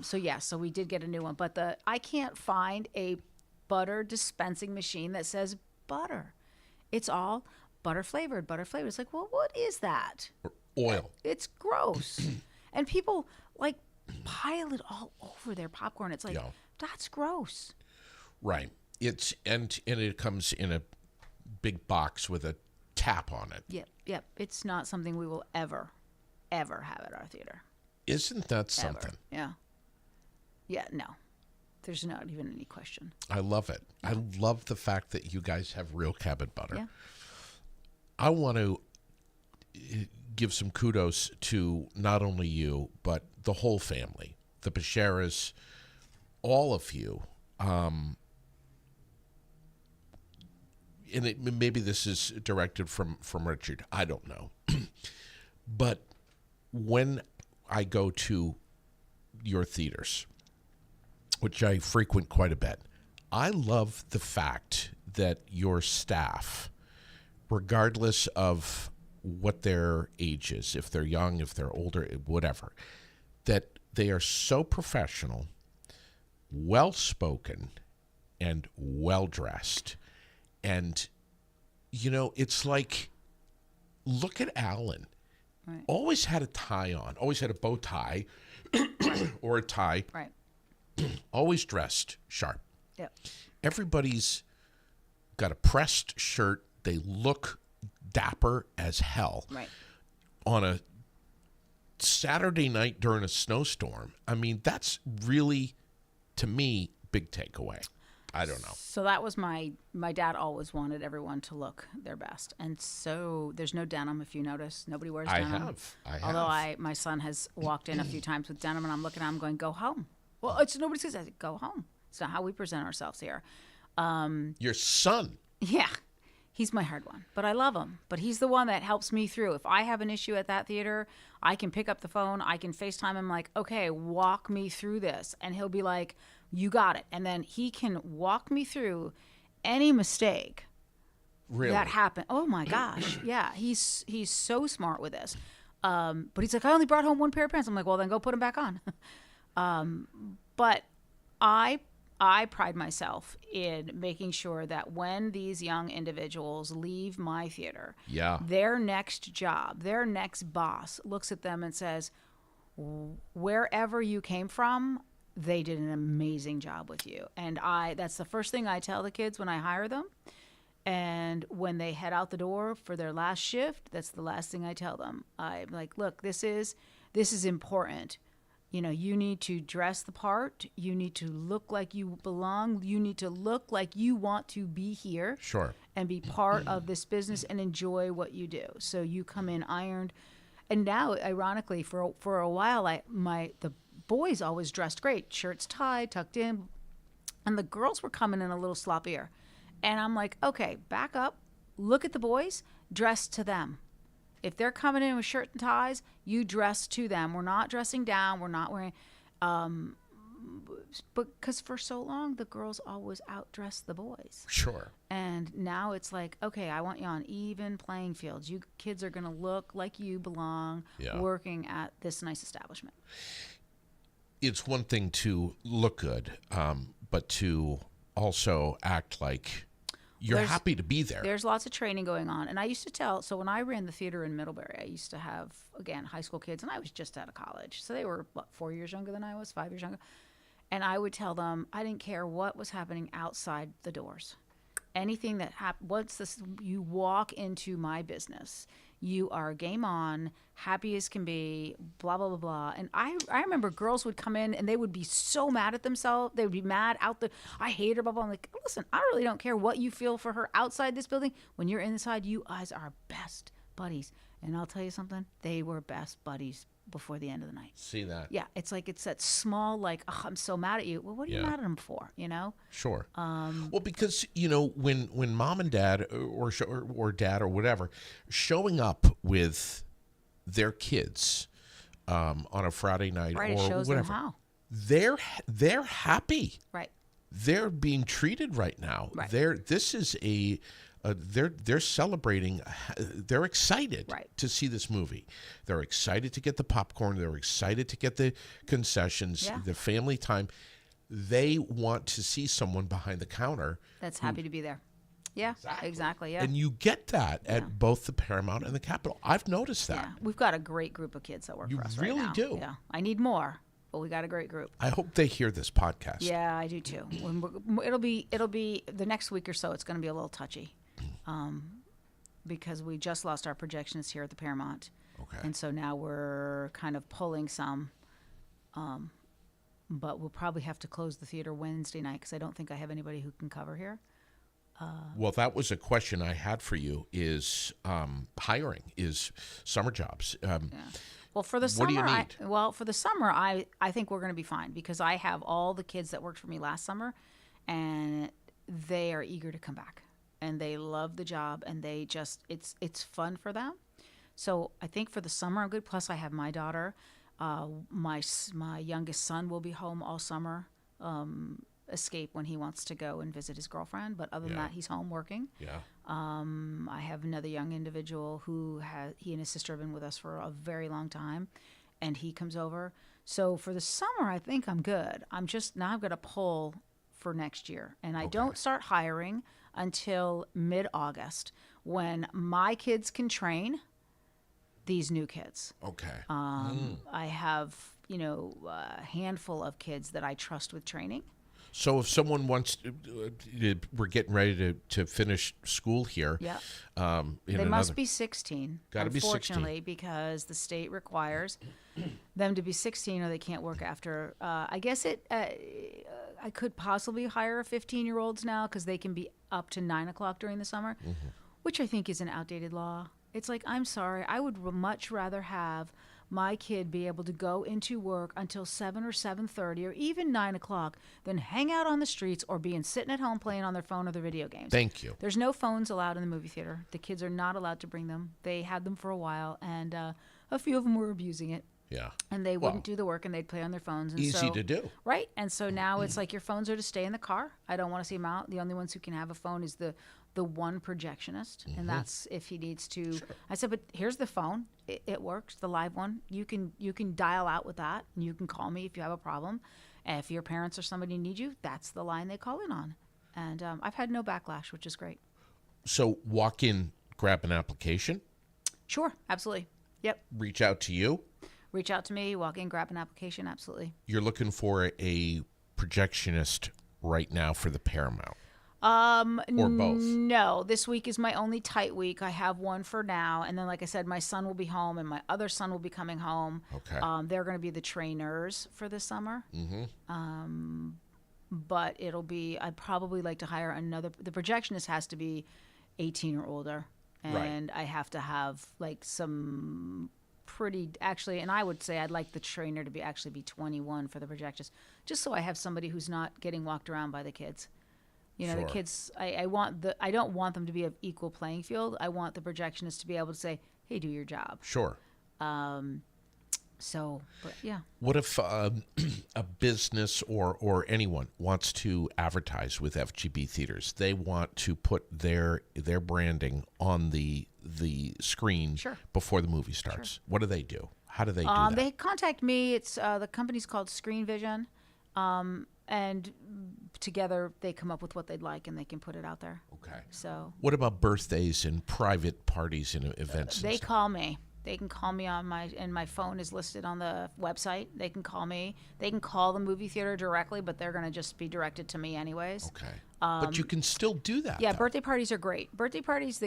So we did get a new one. But I can't find a butter dispensing machine that says butter. It's all butter flavored. It's like, well, what is that? Oil. It's gross. And people pile it all over their popcorn. It's like, that's gross. Right. And it comes in a big box with a tap on it. Yep. It's not something we will ever have at our theater. Isn't that something? Ever. Yeah, no. There's not even any question. I love it. I love the fact that you guys have real Cabot butter. Yeah. I want to give some kudos to not only you, but the whole family, the Becheras, all of you. And maybe this is directed from Richard. I don't know. But when I go to your theaters, which I frequent quite a bit, I love the fact that your staff, regardless of what their age is, if they're young, if they're older, whatever, that they are so professional, well-spoken, and well-dressed. And, it's like, look at Alan. Right. Always had a tie on, always had a bow tie or a tie. Right. Always dressed sharp. Yep. Everybody's got a pressed shirt. They look dapper as hell. Right. On a Saturday night during a snowstorm. I mean, that's really, to me, big takeaway. I don't know. So that was my dad always wanted everyone to look their best. And so there's no denim, if you notice. Nobody wears denim. I have. Although my son has walked in a few times with denim, and I'm looking at him going, go home. Well, nobody says that. Go home. It's not how we present ourselves here. Your son? Yeah. He's my hard one, but I love him. But he's the one that helps me through. If I have an issue at that theater, I can pick up the phone. I can FaceTime him like, okay, walk me through this. And he'll be like, you got it. And then he can walk me through any mistake Really? that happened. Oh my gosh, yeah, he's so smart with this. But he's like, I only brought home one pair of pants. I'm like, well, then go put them back on. But I pride myself in making sure that when these young individuals leave my theater, Yeah. their next job, their next boss looks at them and says, wherever you came from, they did an amazing job with you. And that's the first thing I tell the kids when I hire them. And when they head out the door for their last shift, that's the last thing I tell them. I'm like, look, this is important. You know, you need to dress the part. You need to look like you belong. You need to look like you want to be here. Sure. And be part of this business and enjoy what you do. So you come in ironed. And now, ironically, for a while, the boys always dressed great, shirts tied, tucked in, and the girls were coming in a little sloppier. And I'm like, okay, back up, look at the boys, dress to them. If they're coming in with shirt and ties, you dress to them. We're not dressing down. We're not wearing, because for so long the girls always outdressed the boys. Sure. And now it's like, okay, I want you on even playing fields. You kids are going to look like you belong working at this nice establishment. It's one thing to look good, but to also act like you're happy to be there. There's lots of training going on. And I used to so when I ran the theater in Middlebury, I used to have, again, high school kids, and I was just out of college. So they were, 4 years younger than I was, 5 years younger. And I would tell them, I didn't care what was happening outside the doors. Anything that happened, you walk into my business, you are game on, happy as can be, blah, blah, blah, blah. And I remember girls would come in and they would be so mad at themselves. They would be mad I hate her, blah, blah. I'm like, listen, I really don't care what you feel for her outside this building. When you're inside, you guys are best buddies. And I'll tell you something, they were best buddies before the end of the night. See that? Yeah, it's like it's that small, like, oh, I'm so mad at you. Well, what are you mad at him for? You know? Sure. Well, because when mom and dad or dad or whatever showing up with their kids on a Friday night or it shows whatever, them how. They're happy. Right. They're being treated right now. Right. They're celebrating. They're excited to see this movie. They're excited to get the popcorn. They're excited to get the concessions, the family time. They want to see someone behind the counter that's happy to be there. Yeah, exactly. Yeah. And you get that at both the Paramount and the Capitol. I've noticed that. Yeah, we've got a great group of kids that work for us right now. You really do. Yeah, I need more, but we got a great group. I hope they hear this podcast. Yeah, I do too. It'll be the next week or so. It's going to be a little touchy. Because we just lost our projectionist here at the Paramount. Okay. And so now we're kind of pulling some. But we'll probably have to close the theater Wednesday night because I don't think I have anybody who can cover here. Well, that was a question I had for you is hiring, is summer jobs. Well, for the what summer, do you need? For the summer, I think we're going to be fine because I have all the kids that worked for me last summer, and they are eager to come back. And they love the job, and they just it's fun for them. So I think for the summer I'm good. Plus I have my daughter, my youngest son will be home all summer. Escape when he wants to go and visit his girlfriend, but other than that, he's home working. Yeah. I have another young individual he and his sister have been with us for a very long time, and he comes over. So for the summer, I think I'm good. I've got to pull for next year, and I don't start hiring until mid-August when my kids can train these new kids. Okay. I have, a handful of kids that I trust with training. So if someone wants we're getting ready to finish school here. Yeah. They must be 16. Gotta be 16. Unfortunately, because the state requires them to be 16 or they can't work after. I guess I could possibly hire 15-year-olds now because they can be up to 9 o'clock during the summer, which I think is an outdated law. It's like, I'm sorry, I would much rather have my kid be able to go into work until 7 or 7:30 or even 9 o'clock than hang out on the streets or sitting at home playing on their phone or their video games. Thank you. There's no phones allowed in the movie theater. The kids are not allowed to bring them. They had them for a while, and a few of them were abusing it. Yeah. And they wouldn't do the work, and they'd play on their phones. And easy to do. Right. And so now it's like your phones are to stay in the car. I don't want to see them out. The only ones who can have a phone is the the one projectionist, and that's if he needs to. I said, but here's the phone. It works, the live one. You can dial out with that, and you can call me if you have a problem. And if your parents or somebody need you, that's the line they call in on. And I've had no backlash, which is great. So walk in, grab an application. Sure, absolutely. Yep. Reach out to you. Reach out to me, walk in, grab an application, absolutely. You're looking for a projectionist right now for the Paramount. Or both? No, this week is my only tight week. I have one for now, and then, like I said, my son will be home, and my other son will be coming home. Okay. They're going to be the trainers for this summer. But it'll be. I'd probably like to hire another. The projectionist has to be 18 or older, and I have to have like some pretty actually. And I would say I'd like the trainer to be 21 for the projectionist, just so I have somebody who's not getting walked around by the kids. You know, Sure. the kids, I don't want them to be of equal playing field. I want the projectionist to be able to say, hey, do your job. Sure. So, but yeah. What if a business or anyone wants to advertise with FGB theaters? They want to put their branding on the screen before the movie starts. Sure. What do they do? How do they do that? They contact me. It's the company's called Screen Vision. And together they come up with what they'd like, and they can put it out there. Okay. So what about birthdays and private parties and events? They call me. They can call me on my phone is listed on the website. They can call me. They can call the movie theater directly, but they're going to just be directed to me anyways. Okay. But you can still do that. Yeah, though. Birthday parties are great. Birthday parties,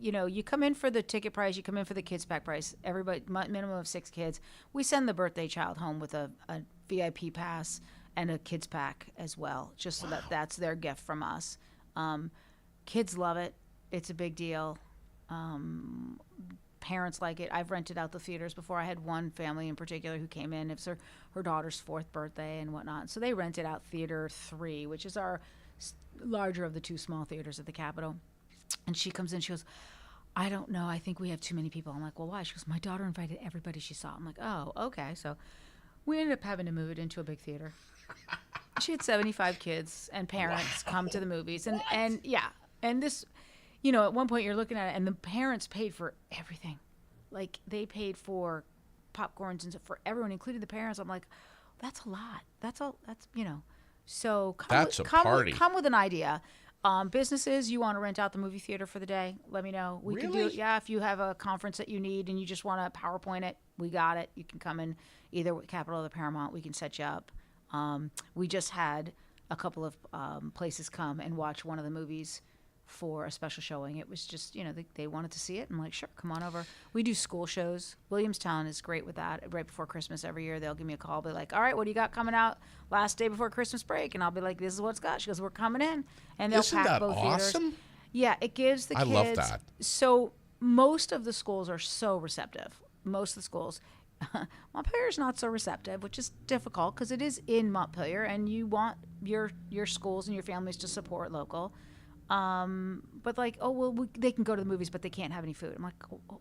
you come in for the ticket price, you come in for the kids pack price. Everybody, minimum of 6 kids. We send the birthday child home with a VIP pass and a kids pack as well, just so that's their gift from us. Kids love it. It's a big deal. Parents like it. I've rented out the theaters before. I had one family in particular who came in. It's her daughter's 4th birthday and whatnot. So they rented out Theater 3, which is our larger of the 2 small theaters at the Capitol. And she comes in, she goes, I don't know. I think we have too many people. I'm like, well, why? She goes, my daughter invited everybody she saw. I'm like, oh, okay. So we ended up having to move it into a big theater. She had 75 kids and parents come to the movies. And yeah. And this, at one point you're looking at it, and the parents paid for everything. Like, they paid for popcorns and for everyone, including the parents. I'm like, that's a lot. That's all. That's, So come with an idea. Businesses, you want to rent out the movie theater for the day, let me know. We can do it. Yeah, if you have a conference that you need and you just want to PowerPoint it, we got it. You can come in either with Capitol or the Paramount. We can set you up. We just had a couple of places come and watch one of the movies for a special showing. It was just, they wanted to see it. I'm like, sure, come on over. We do school shows. Williamstown is great with that. Right before Christmas every year, they'll give me a call, be like, all right, what do you got coming out last day before Christmas break? And I'll be like, this is what's got. She goes, we're coming in. And they'll pack both awesome? theaters. Yeah, it gives the kids. I love that. So most of the schools are so receptive. Most of the schools. Montpelier's not so receptive, which is difficult because it is in Montpelier, and you want your schools and your families to support local. But like, they can go to the movies, but they can't have any food. I'm like,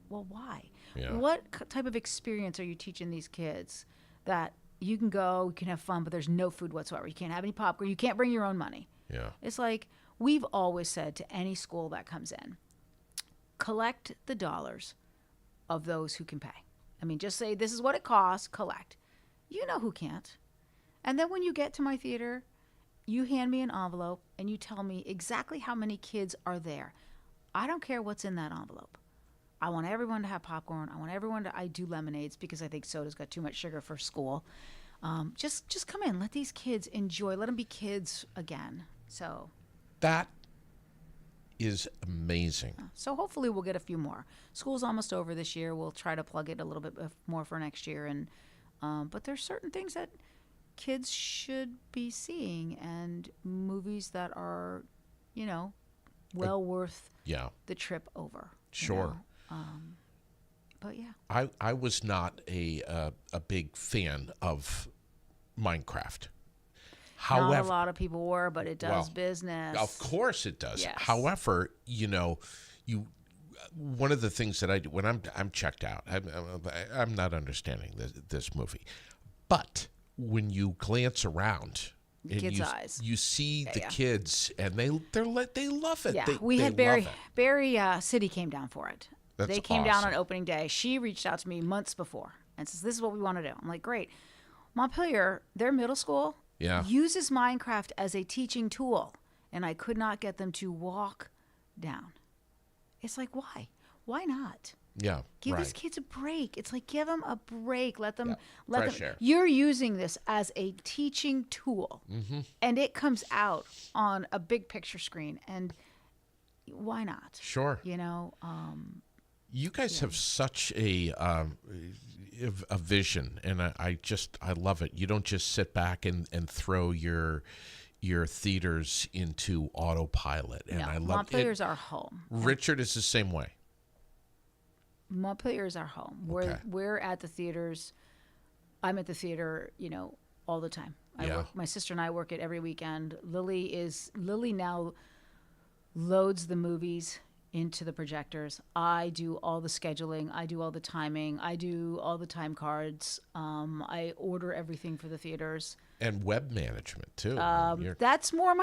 well, why? Yeah. What type of experience are you teaching these kids that you can go, you can have fun, but there's no food whatsoever? You can't have any popcorn. You can't bring your own money. Yeah. It's like, we've always said to any school that comes in, collect the dollars of those who can pay. I mean, just say, this is what it costs, collect. You know who can't. And then when you get to my theater, you hand me an envelope and you tell me exactly how many kids are there. I don't care what's in that envelope. I want everyone to have popcorn. I do lemonades because I think soda's got too much sugar for school. Just come in. Let these kids enjoy. Let them be kids again. So that is amazing. So hopefully we'll get a few more. School's almost over this year. We'll try to plug it a little bit more for next year. And but there's certain things that kids should be seeing, and movies that are, well worth the trip over. Sure. But yeah. I was not a big fan of Minecraft. However, not a lot of people were, but it does business. Of course it does. Yes. However, one of the things that I do when I'm checked out, I'm not understanding this movie, but when you glance around, And kids' eyes. You see the Yeah. kids, and they love it. Yeah, They had love it. Barry City came down for it. That's They came down on awesome. opening day. She reached out to me months before and says, "This is what we want to do." I'm like, "Great." Montpelier, their middle school, Yeah. uses Minecraft as a teaching tool, and I could not get them to walk down. It's like, why? Why not? Yeah, Give right. these kids a break. It's like, give them a break. Let them, Yeah. let Fresh them. air. You're using this as a teaching tool, Mm-hmm. and it comes out on a big picture screen. And why not? Sure. You know, You guys have such a vision, and I love it. You don't just sit back and throw your theaters into autopilot, and no, I love Montpelier's it. our home. Richard is the same way. Montpelier is our home. Okay. We're at the theaters. I'm at the theater, all the time. Yeah. My sister and I work it every weekend. Lily now loads the movies into the projectors. I do all the scheduling. I do all the timing. I do all the time cards. I order everything for the theaters. And web management too. That's more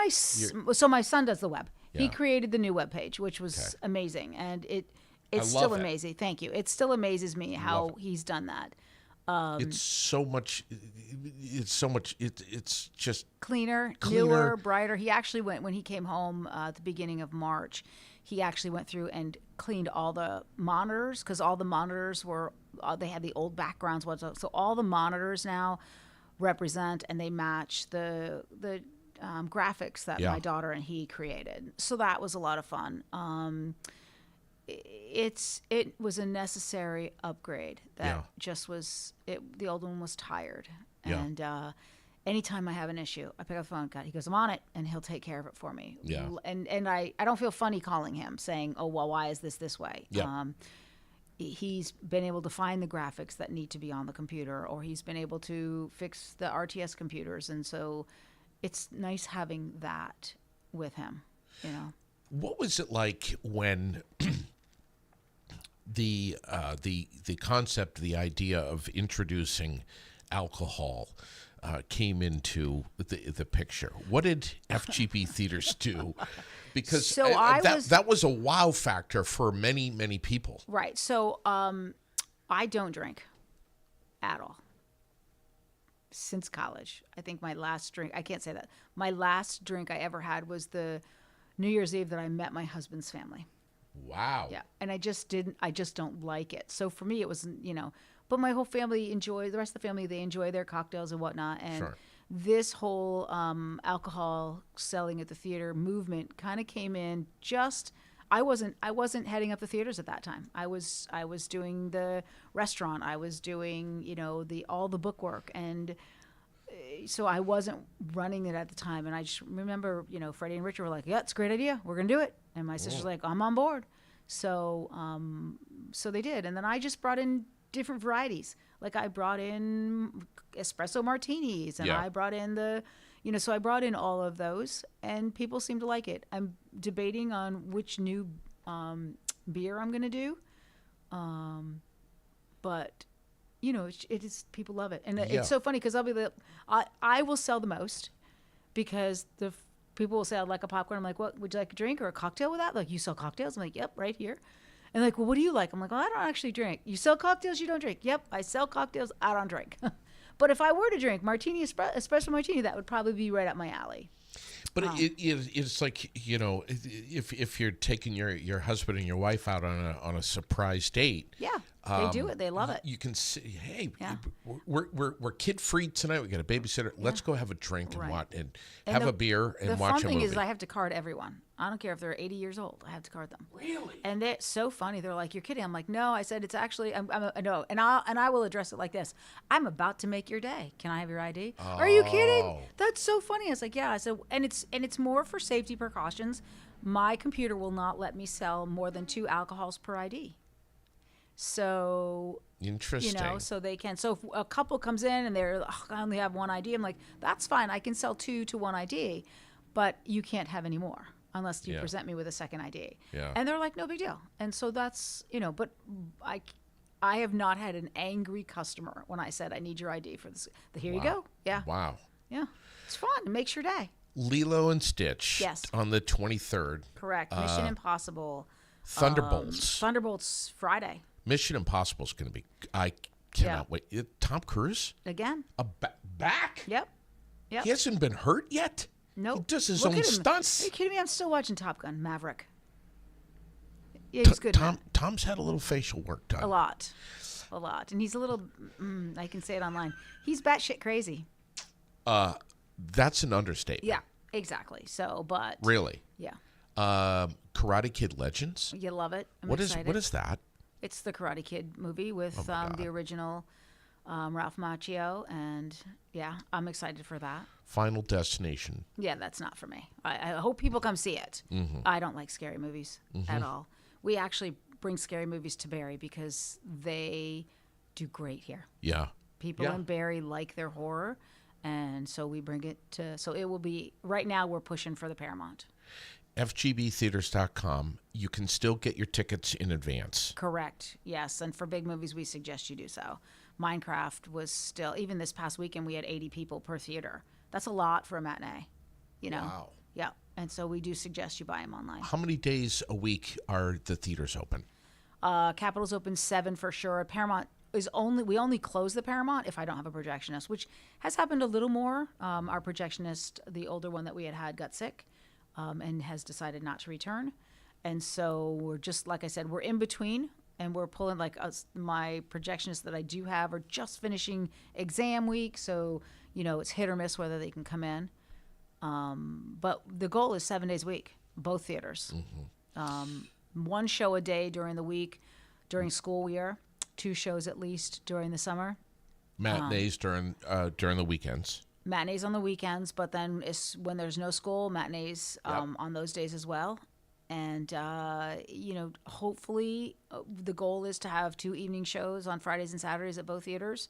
so my son does the web. He Yeah. created the new web page, which was Okay. amazing, and it's love still it. amazing. Thank you. It still amazes me how Love it. he's done that. It's so much. It's just Cleaner, newer, brighter. He actually went when he came home at the beginning of March. He actually went through and cleaned all the monitors because all the monitors were they had the old backgrounds. So all the monitors now represent and they match the graphics that Yeah. my daughter and he created. So that was a lot of fun. It was a necessary upgrade that Yeah. just was it. The old one was tired, Yeah. and anytime I have an issue, I pick up the phone. He goes, "I'm on it," and he'll take care of it for me. Yeah. And I don't feel funny calling him saying, "Oh well, why is this way?" Yeah. He's been able to find the graphics that need to be on the computer, or he's been able to fix the RTS computers, and so it's nice having that with him. What was it like when the concept, the idea of introducing alcohol came into the picture? What did FGB theaters do? Because So that was a wow factor for many, many people. Right. So I don't drink at all since college. I think my last drink, I can't say that. My last drink I ever had was the New Year's Eve that I met my husband's family. Wow. Yeah. And I just don't like it. So for me, it was, but my whole family the rest of the family, they enjoy their cocktails and whatnot. And Sure. this whole alcohol selling at the theater movement kind of came in I wasn't heading up the theaters at that time. I was doing the restaurant. I was doing, all the book work. And so I wasn't running it at the time. And I just remember, Freddie and Richard were like, "Yeah, it's a great idea. We're going to do it." And my sister's like, "I'm on board." So, so they did. And then I just brought in different varieties. Like I brought in espresso martinis and Yeah. I brought in so I brought in all of those and people seem to like it. I'm debating on which new beer I'm going to do. But it is, people love it. And Yeah. it's so funny because I will sell the most because people will say, "I'd like a popcorn." I'm like, "What, would you like a drink or a cocktail with that?" Like, "You sell cocktails?" I'm like, "Yep, right here." And like, "Well, what do you like?" I'm like, "Well, I don't actually drink." "You sell cocktails, you don't drink?" "Yep, I sell cocktails, I don't drink." But if I were to drink espresso martini, that would probably be right up my alley. But it's like, if you're taking your husband and your wife out on a surprise date. Yeah, they do it. They love it. You can say, "Hey, Yeah. we're kid free tonight. We got a babysitter. Let's go have a drink and Right. watch and And have the- a beer and The watch fun a thing movie." is I have to card everyone. I don't care if they're 80 years old. I have to card them. Really? And they're so funny. They're like, "You're kidding." I'm like, "No." I said, "It's actually, no." And I will address it like this. "I'm about to make your day. Can I have your ID?" "Are you kidding?" Oh. "That's so funny." I was like, "Yeah." I said, and it's more for safety precautions. My computer will not let me sell more than 2 alcohols per ID. So, Interesting. so they can. So if a couple comes in and they're, "I only have 1 ID," I'm like, "That's fine. I can sell 2 to 1 ID, but you can't have any more unless you Yeah. present me with a second ID." Yeah. And they're like, "No big deal." And so that's, but I have not had an angry customer when I said, "I need your ID for this." Here you Wow. go. Yeah. Wow. Yeah. It's fun. It makes your day. Lilo and Stitch. Yes. On the 23rd. Correct. Mission Impossible. Thunderbolts. Thunderbolts Friday. Mission Impossible is going to be. I cannot wait. Tom Cruise Again. Back. Yep. He hasn't been hurt yet. No. He does his Look own at him. stunts. Are you kidding me? I'm still watching Top Gun Maverick. Yeah, he's good. Tom's had a little facial work done. A lot. And he's a little. I can say it online. He's batshit crazy. That's an understatement. Yeah. Exactly. So, but Really. yeah, Karate Kid Legends. you love it. I'm What excited. is that? It's the Karate Kid movie with the original Ralph Macchio, and yeah, I'm excited for that. Final Destination. Yeah, that's not for me. I hope people come see it. Mm-hmm. I don't like scary movies at all. We actually bring scary movies to Barrie because they do great here. Yeah. People in Barrie like their horror, and so we bring it to. So it will be right now. We're pushing for the Paramount. FGBtheaters.com. You can still get your tickets in advance. Correct. Yes, and for big movies, we suggest you do so. Minecraft was still, even this past weekend, we had 80 people per theater. That's a lot for a matinee, you know? Wow. Yeah, and so we do suggest you buy them online. How many days a week are the theaters open? Capitol's open 7 for sure. Paramount we only close the Paramount if I don't have a projectionist, which has happened a little more. Our projectionist, the older one that we had got sick and has decided not to return. And so we're just, like I said, we're in between. And we're pulling, like, my projectionists that I do have are just finishing exam week. So, you know, it's hit or miss whether they can come in. But the goal is 7 days a week, both theaters. Mm-hmm. 1 show a day during the week, during school year, 2 shows at least during the summer. Matinees during the weekends. Matinees on the weekends, but then when there's no school, matinees on those days as well. And, you know, hopefully the goal is to have 2 evening shows on Fridays and Saturdays at both theaters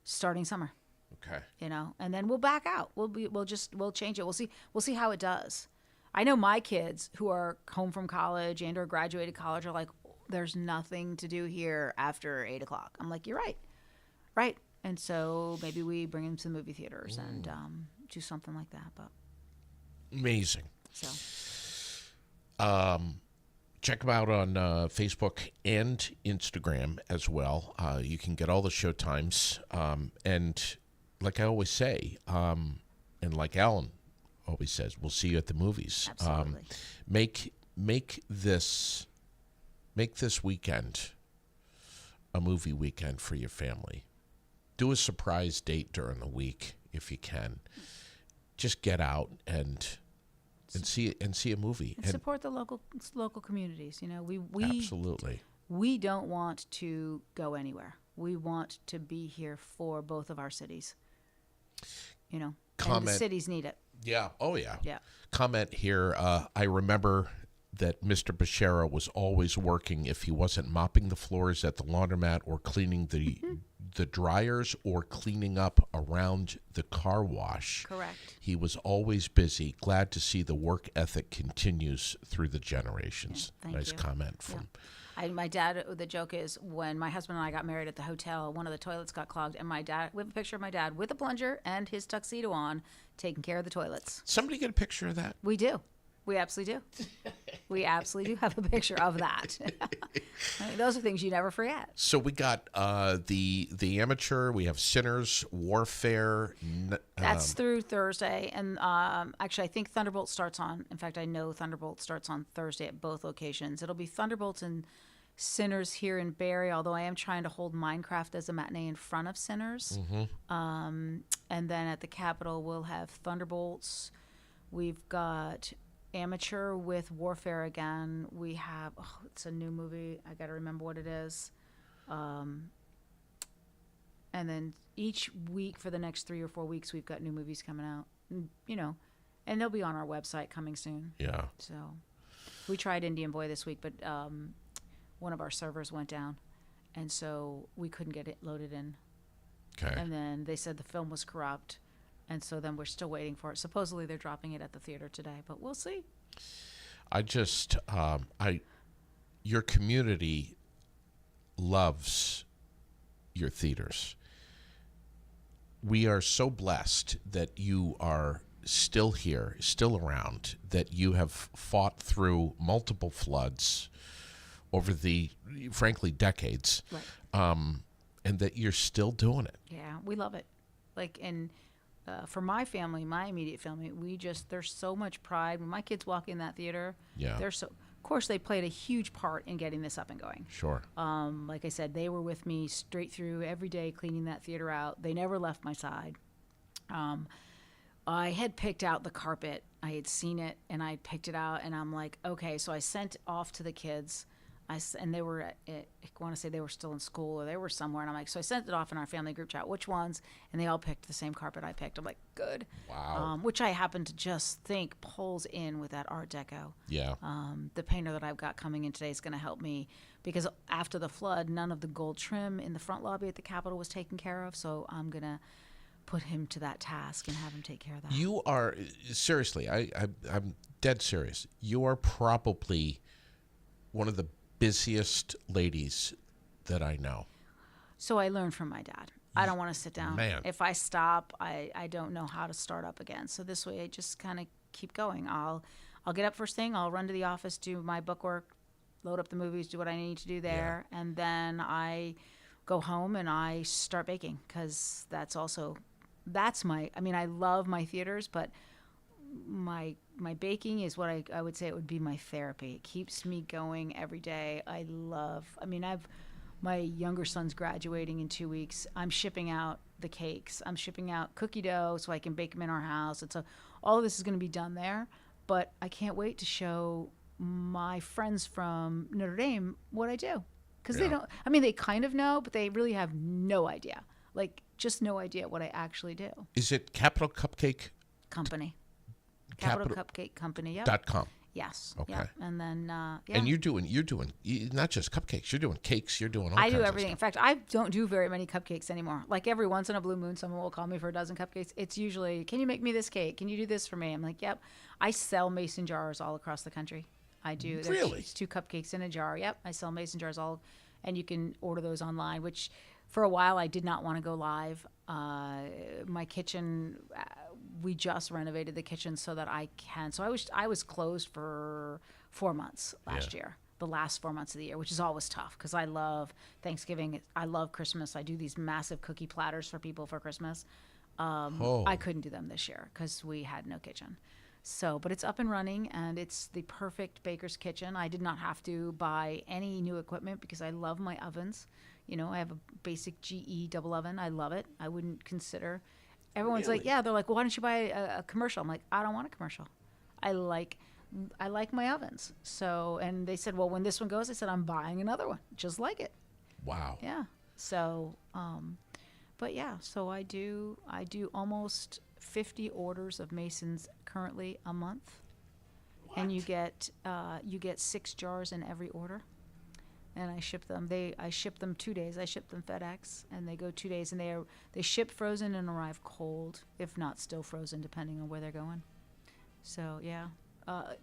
starting summer. Okay. You know, and then we'll back out. We'll change it. We'll see how it does. I know my kids who are home from college and or graduated college are like, there's nothing to do here after 8:00. I'm like, you're right. Right. And so maybe we bring them to the movie theaters and do something like that. But amazing. So. Check them out on Facebook and Instagram as well. You can get all the show times. And like I always say, and like Alan always says, we'll see you at the movies. Absolutely. Make this weekend a movie weekend for your family. Do a surprise date during the week if you can. Just get out and see a movie and support the local communities. You know, we absolutely. We don't want to go anywhere. We want to be here for both of our cities. You know, and the cities need it. Yeah. Oh yeah. Yeah. Comment here. I remember that Mr. Bashara was always working if he wasn't mopping the floors at the laundromat or cleaning the dryers or cleaning up around the car wash. Correct. He was always busy. Glad to see the work ethic continues through the generations. Yeah, nice comment from. Yeah. My dad, the joke is when my husband and I got married at the hotel, one of the toilets got clogged, and we have a picture of my dad with a plunger and his tuxedo on, taking care of the toilets. Somebody get a picture of that? We do. We absolutely do. We absolutely do have a picture of that. I mean, those are things you never forget. So we got the amateur. We have Sinners, Warfare. That's through Thursday, and actually, I think Thunderbolt starts on. In fact, I know Thunderbolt starts on Thursday at both locations. It'll be Thunderbolts and Sinners here in Barrie. Although I am trying to hold Minecraft as a matinee in front of Sinners, and then at the Capitol we'll have Thunderbolts. We've got amateur with Warfare again. We have it's a new movie. I got to remember what it is. And then each week for the next 3 or 4 weeks, we've got new movies coming out. You know, and they'll be on our website coming soon. Yeah. So we tried Indian Boy this week, but one of our servers went down, and so we couldn't get it loaded in. Okay. And then they said the film was corrupt. And so then we're still waiting for it. Supposedly they're dropping it at the theater today, but we'll see. Your community loves your theaters. we are so blessed that you are still here, still around, that you have fought through multiple floods over the, frankly, decades, Right. and that you're still doing it. Yeah, we love it. Like, and for my family, my immediate family, there's so much pride. When my kids walk in that theater, Yeah. of course, they played a huge part in getting this up and going. Sure. Like I said, they were with me straight through every day, cleaning that theater out. They never left my side. I had picked out the carpet. I had seen it, and I picked it out, and I'm like, okay. So I sent off to the kids. And they were, I want to say they were still in school or they were somewhere. And I'm like, so I sent it off in our family group chat, which ones? And they all picked the same carpet I picked. I'm like, good. Wow. Which I happen to just think pulls in with that Art Deco. Yeah. The painter that I've got coming in today is going to help me because after the flood, none of the gold trim in the front lobby at the Capitol was taken care of. So I'm going to put him to that task and have him take care of that. You are, seriously, I'm dead serious. You are probably one of the busiest ladies that I know. So I learned from my dad. I don't want to sit down. Man. If I stop, I don't know how to start up again. So this way I just kind of keep going. I'll get up first thing. I'll run to the office, do my bookwork, load up the movies, do what I need to do there. Yeah. And then I go home and I start baking because I love my theaters, but my baking is what I would say it would be my therapy. It keeps me going every day. My younger son's graduating in 2 weeks. I'm shipping out the cakes. I'm shipping out cookie dough so I can bake them in our house. And so all of this is going to be done there, but I can't wait to show my friends from Notre Dame what I do. Because they kind of know, but they really have no idea. Like, just no idea what I actually do. Is it Capital Cupcake Company? Capital Cupcake Company, yep. .com. Yes. Okay. Yep. And then, yeah. And you're doing not just cupcakes. You're doing cakes. You're doing all kinds I do everything. of In stuff. fact, I don't do very many cupcakes anymore. Like every once in a blue moon, someone will call me for a dozen cupcakes. It's usually, can you make me this cake? Can you do this for me? I'm like, yep. I sell mason jars all across the country. I do. Really? It's 2 cupcakes in a jar. Yep. I sell mason jars and you can order those online, which for a while I did not want to go live. My kitchen, we just renovated the kitchen so that I can. So I was closed for 4 months last year, the last 4 months of the year, which is always tough because I love Thanksgiving. I love Christmas. I do these massive cookie platters for people for Christmas. I couldn't do them this year because we had no kitchen. So, but it's up and running, and it's the perfect baker's kitchen. I did not have to buy any new equipment because I love my ovens. I have a basic GE double oven. I love it. I wouldn't consider. Everyone's Really? like, yeah. They're like, well, why don't you buy a commercial? I'm like, I don't want a commercial. I like my ovens. So, and they said, well, when this one goes, I said, I'm buying another one just like it. Wow. Yeah. So, but yeah. So I do almost 50 orders of Masons currently a month. What? And you get 6 jars in every order. And I ship them. I ship them 2 days. I ship them FedEx, and they go 2 days, and they ship frozen and arrive cold, if not still frozen, depending on where they're going. So yeah,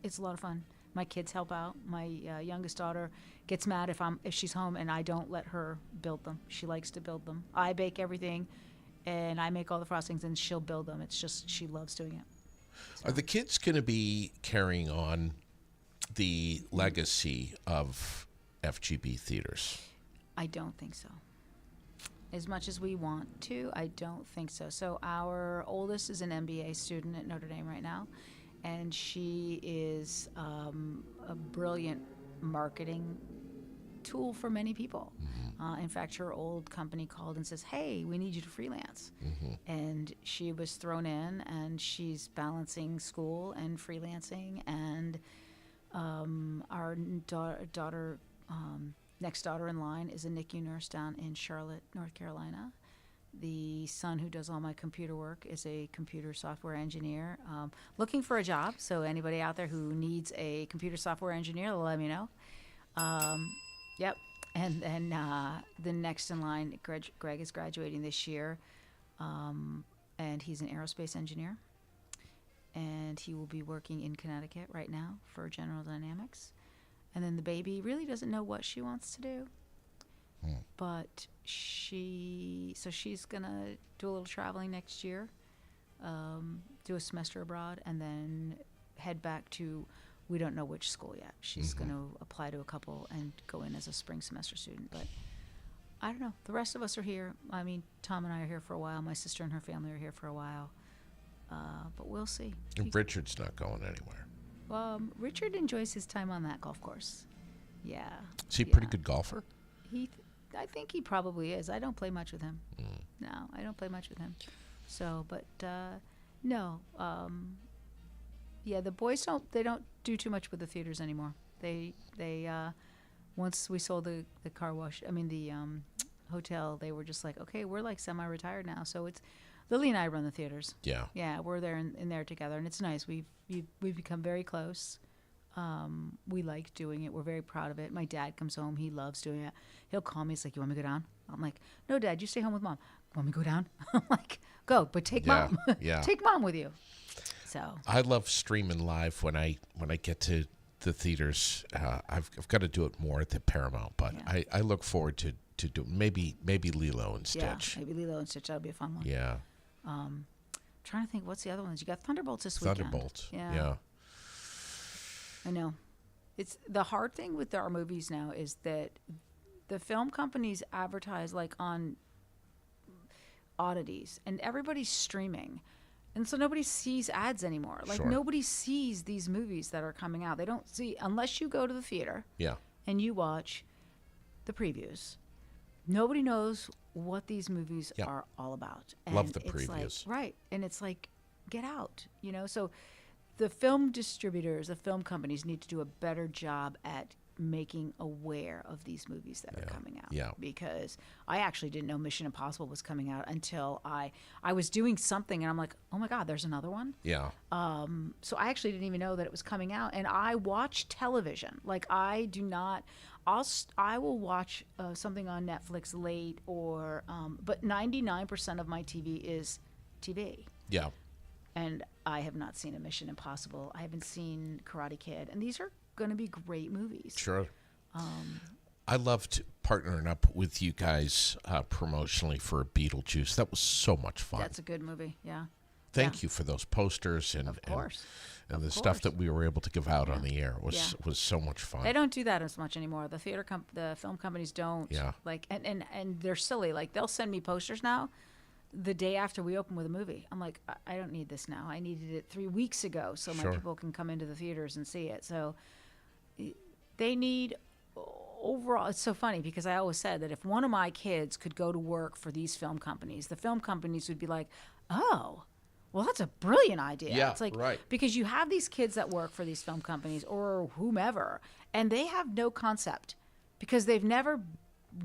it's a lot of fun. My kids help out. My youngest daughter gets mad if she's home and I don't let her build them. She likes to build them. I bake everything, and I make all the frostings, and she'll build them. It's just she loves doing it. So. Are the kids going to be carrying on the legacy of FGB theaters? I don't think so. As much as we want to, I don't think so. So our oldest is an MBA student at Notre Dame right now, and she is a brilliant marketing tool for many people. Mm-hmm. In fact, her old company called and says, hey, we need you to freelance. Mm-hmm. And she was thrown in, and she's balancing school and freelancing. And our daughter, next daughter in line is a NICU nurse down in Charlotte, North Carolina. The son who does all my computer work is a computer software engineer, looking for a job. So anybody out there who needs a computer software engineer, let me know. Yep. And then the next in line, Greg is graduating this year, and he's an aerospace engineer. And he will be working in Connecticut right now for General Dynamics. And then the baby really doesn't know what she wants to do. But she's gonna do a little traveling next year, do a semester abroad, and then head back to, we don't know which school yet. She's gonna apply to a couple and go in as a spring semester student. But I don't know. The rest of us are here. I mean, Tom and I are here for a while. My sister and her family are here for a while. But we'll see. And Richard's not going anywhere. Richard enjoys his time on that golf course. Yeah. Is he a pretty good golfer? I think he probably is. I don't play much with him. No, I don't play much with him. So, but no. Yeah, the boys don't do too much with the theaters anymore. They once we sold the car wash, the hotel, they were just like, okay, we're like semi-retired now. So it's Lily and I run the theaters. Yeah. Yeah, we're there in there together, and it's nice. We've become very close. We like doing it. We're very proud of it. My dad comes home. He loves doing it. He'll call me. He's like, you want me to go down? I'm like, no, Dad, you stay home with Mom. Want me to go down? I'm like, go, but take Mom. Yeah. Take Mom with you. So I love streaming live when I get to the theaters. I've got to do it more at the Paramount, but Yeah. I look forward to do maybe Lilo and Stitch. Yeah, maybe Lilo and Stitch. That'll be a fun one. Yeah. Trying to think, what's the other ones? You got Thunderbolts this weekend. Thunderbolts. Yeah. Yeah. I know. It's the hard thing with our movies now is that the film companies advertise like on oddities, and everybody's streaming. And so nobody sees ads anymore. Like Sure. nobody sees these movies that are coming out. They don't see, unless you go to the theater Yeah. and you watch the previews. Nobody knows what these movies Yeah. are all about. Love the it's previews. Like, right. And it's like, get out, So the film distributors, the film companies need to do a better job at making aware of these movies that are coming out. Yeah. Because I actually didn't know Mission Impossible was coming out until I was doing something and I'm like, oh my God, there's another one. Yeah. So I actually didn't even know that it was coming out. And I watch television. Like I do not, I will watch something on Netflix late or, but 99% of my TV is TV. Yeah. And I have not seen a Mission Impossible. I haven't seen Karate Kid. And these are going to be great movies. Sure. I loved partnering up with you guys promotionally for Beetlejuice. That was so much fun. That's a good movie. Yeah. Thank you for those posters and Of course. and the Of stuff course. that we were able to give out on the air was so much fun. They don't do that as much anymore. The the film companies don't. Yeah. Like, and they're silly. Like, they'll send me posters now the day after we open with a movie. I'm like, I don't need this now. I needed it 3 weeks ago so Sure. my people can come into the theaters and see it. So they need overall. It's so funny because I always said that if one of my kids could go to work for these film companies, the film companies would be like, oh, well, that's a brilliant idea. Yeah, it's like, right. because you have these kids that work for these film companies or whomever, and they have no concept because they've never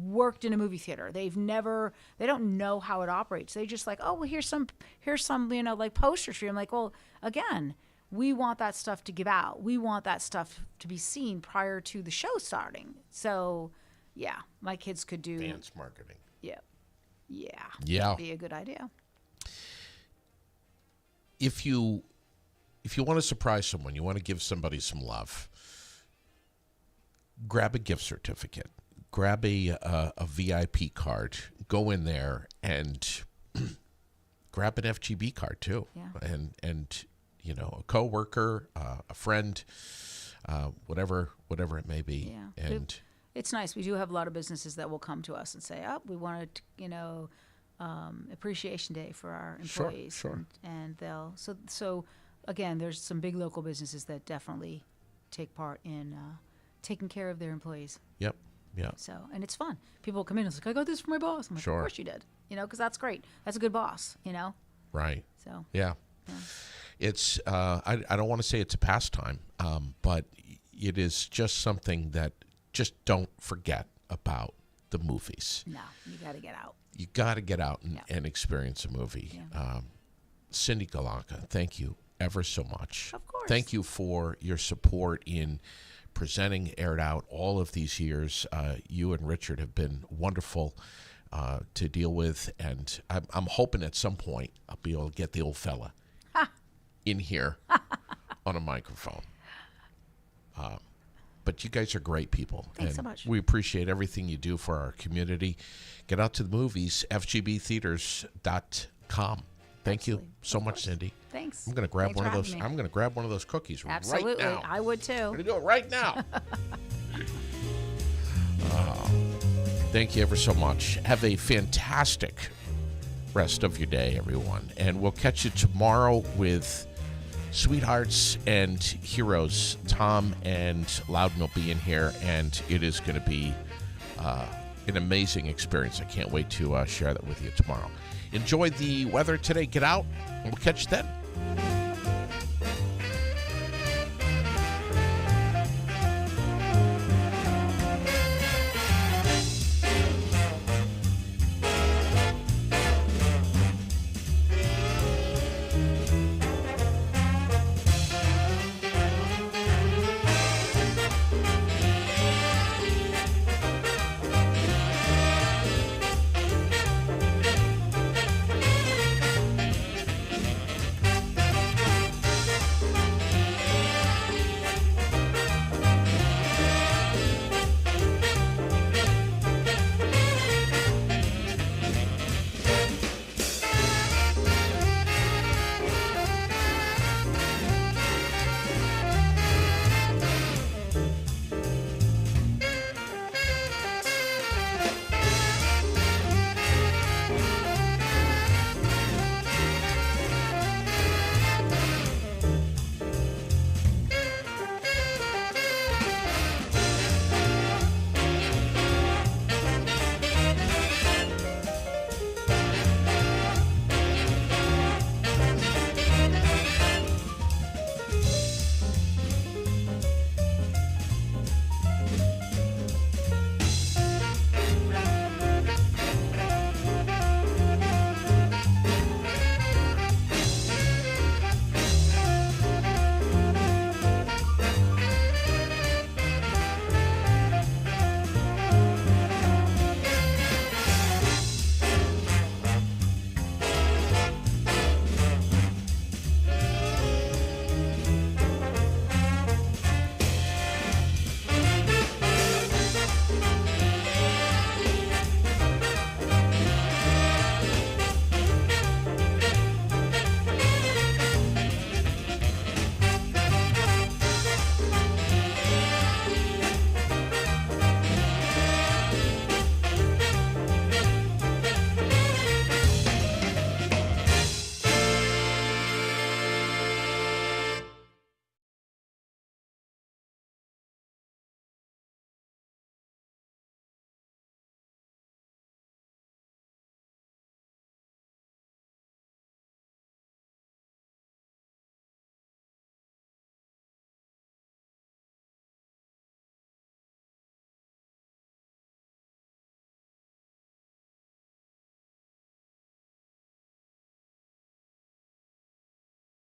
worked in a movie theater. They don't know how it operates. They just like, oh, well, here's some, like posters for you. I'm like, well, again, we want that stuff to give out. We want that stuff to be seen prior to the show starting. So, yeah, my kids could do. Advanced marketing. Yeah. Yeah. That'd be a good idea. If you want to surprise someone, you want to give somebody some love, grab a gift certificate, grab a VIP card, go in there and grab an FGB card too. Yeah. And a coworker, a friend, whatever it may be. Yeah. And It's nice. We do have a lot of businesses that will come to us and say, oh, we wanted, appreciation day for our employees. Sure. And they'll, so again, there's some big local businesses that definitely take part in taking care of their employees. Yep. Yeah. So, and it's fun. People come in and it's like, I got this for my boss. I'm like, Sure. Of course you did. Because that's great. That's a good boss, Right. So, Yeah. It's I don't want to say it's a pastime, but it is just something that just don't forget about the movies. no, you got to get out. You got to get out Yeah. and experience a movie. Yeah. Cyndy Golonka, thank you ever so much. Of course. Thank you for your support in presenting Aired Out all of these years. You and Richard have been wonderful to deal with, and I'm hoping at some point I'll be able to get the old fella in here on a microphone. But but you guys are great people. Thanks so and much. We appreciate everything you do for our community. Get out to the movies, fgbtheaters.com. Thank you so much, Cyndy. Thanks. I'm going to grab Thanks one of for those. having me. I'm going to grab one of those cookies Absolutely. right now. I would too. I'm going to do it right now. Thank you ever so much. Have a fantastic rest of your day, everyone. And we'll catch you tomorrow with Sweethearts and Heroes. Tom and Loudon will be in here, and it is going to be an amazing experience. I can't wait to share that with you tomorrow. Enjoy the weather today. Get out, and we'll catch you then.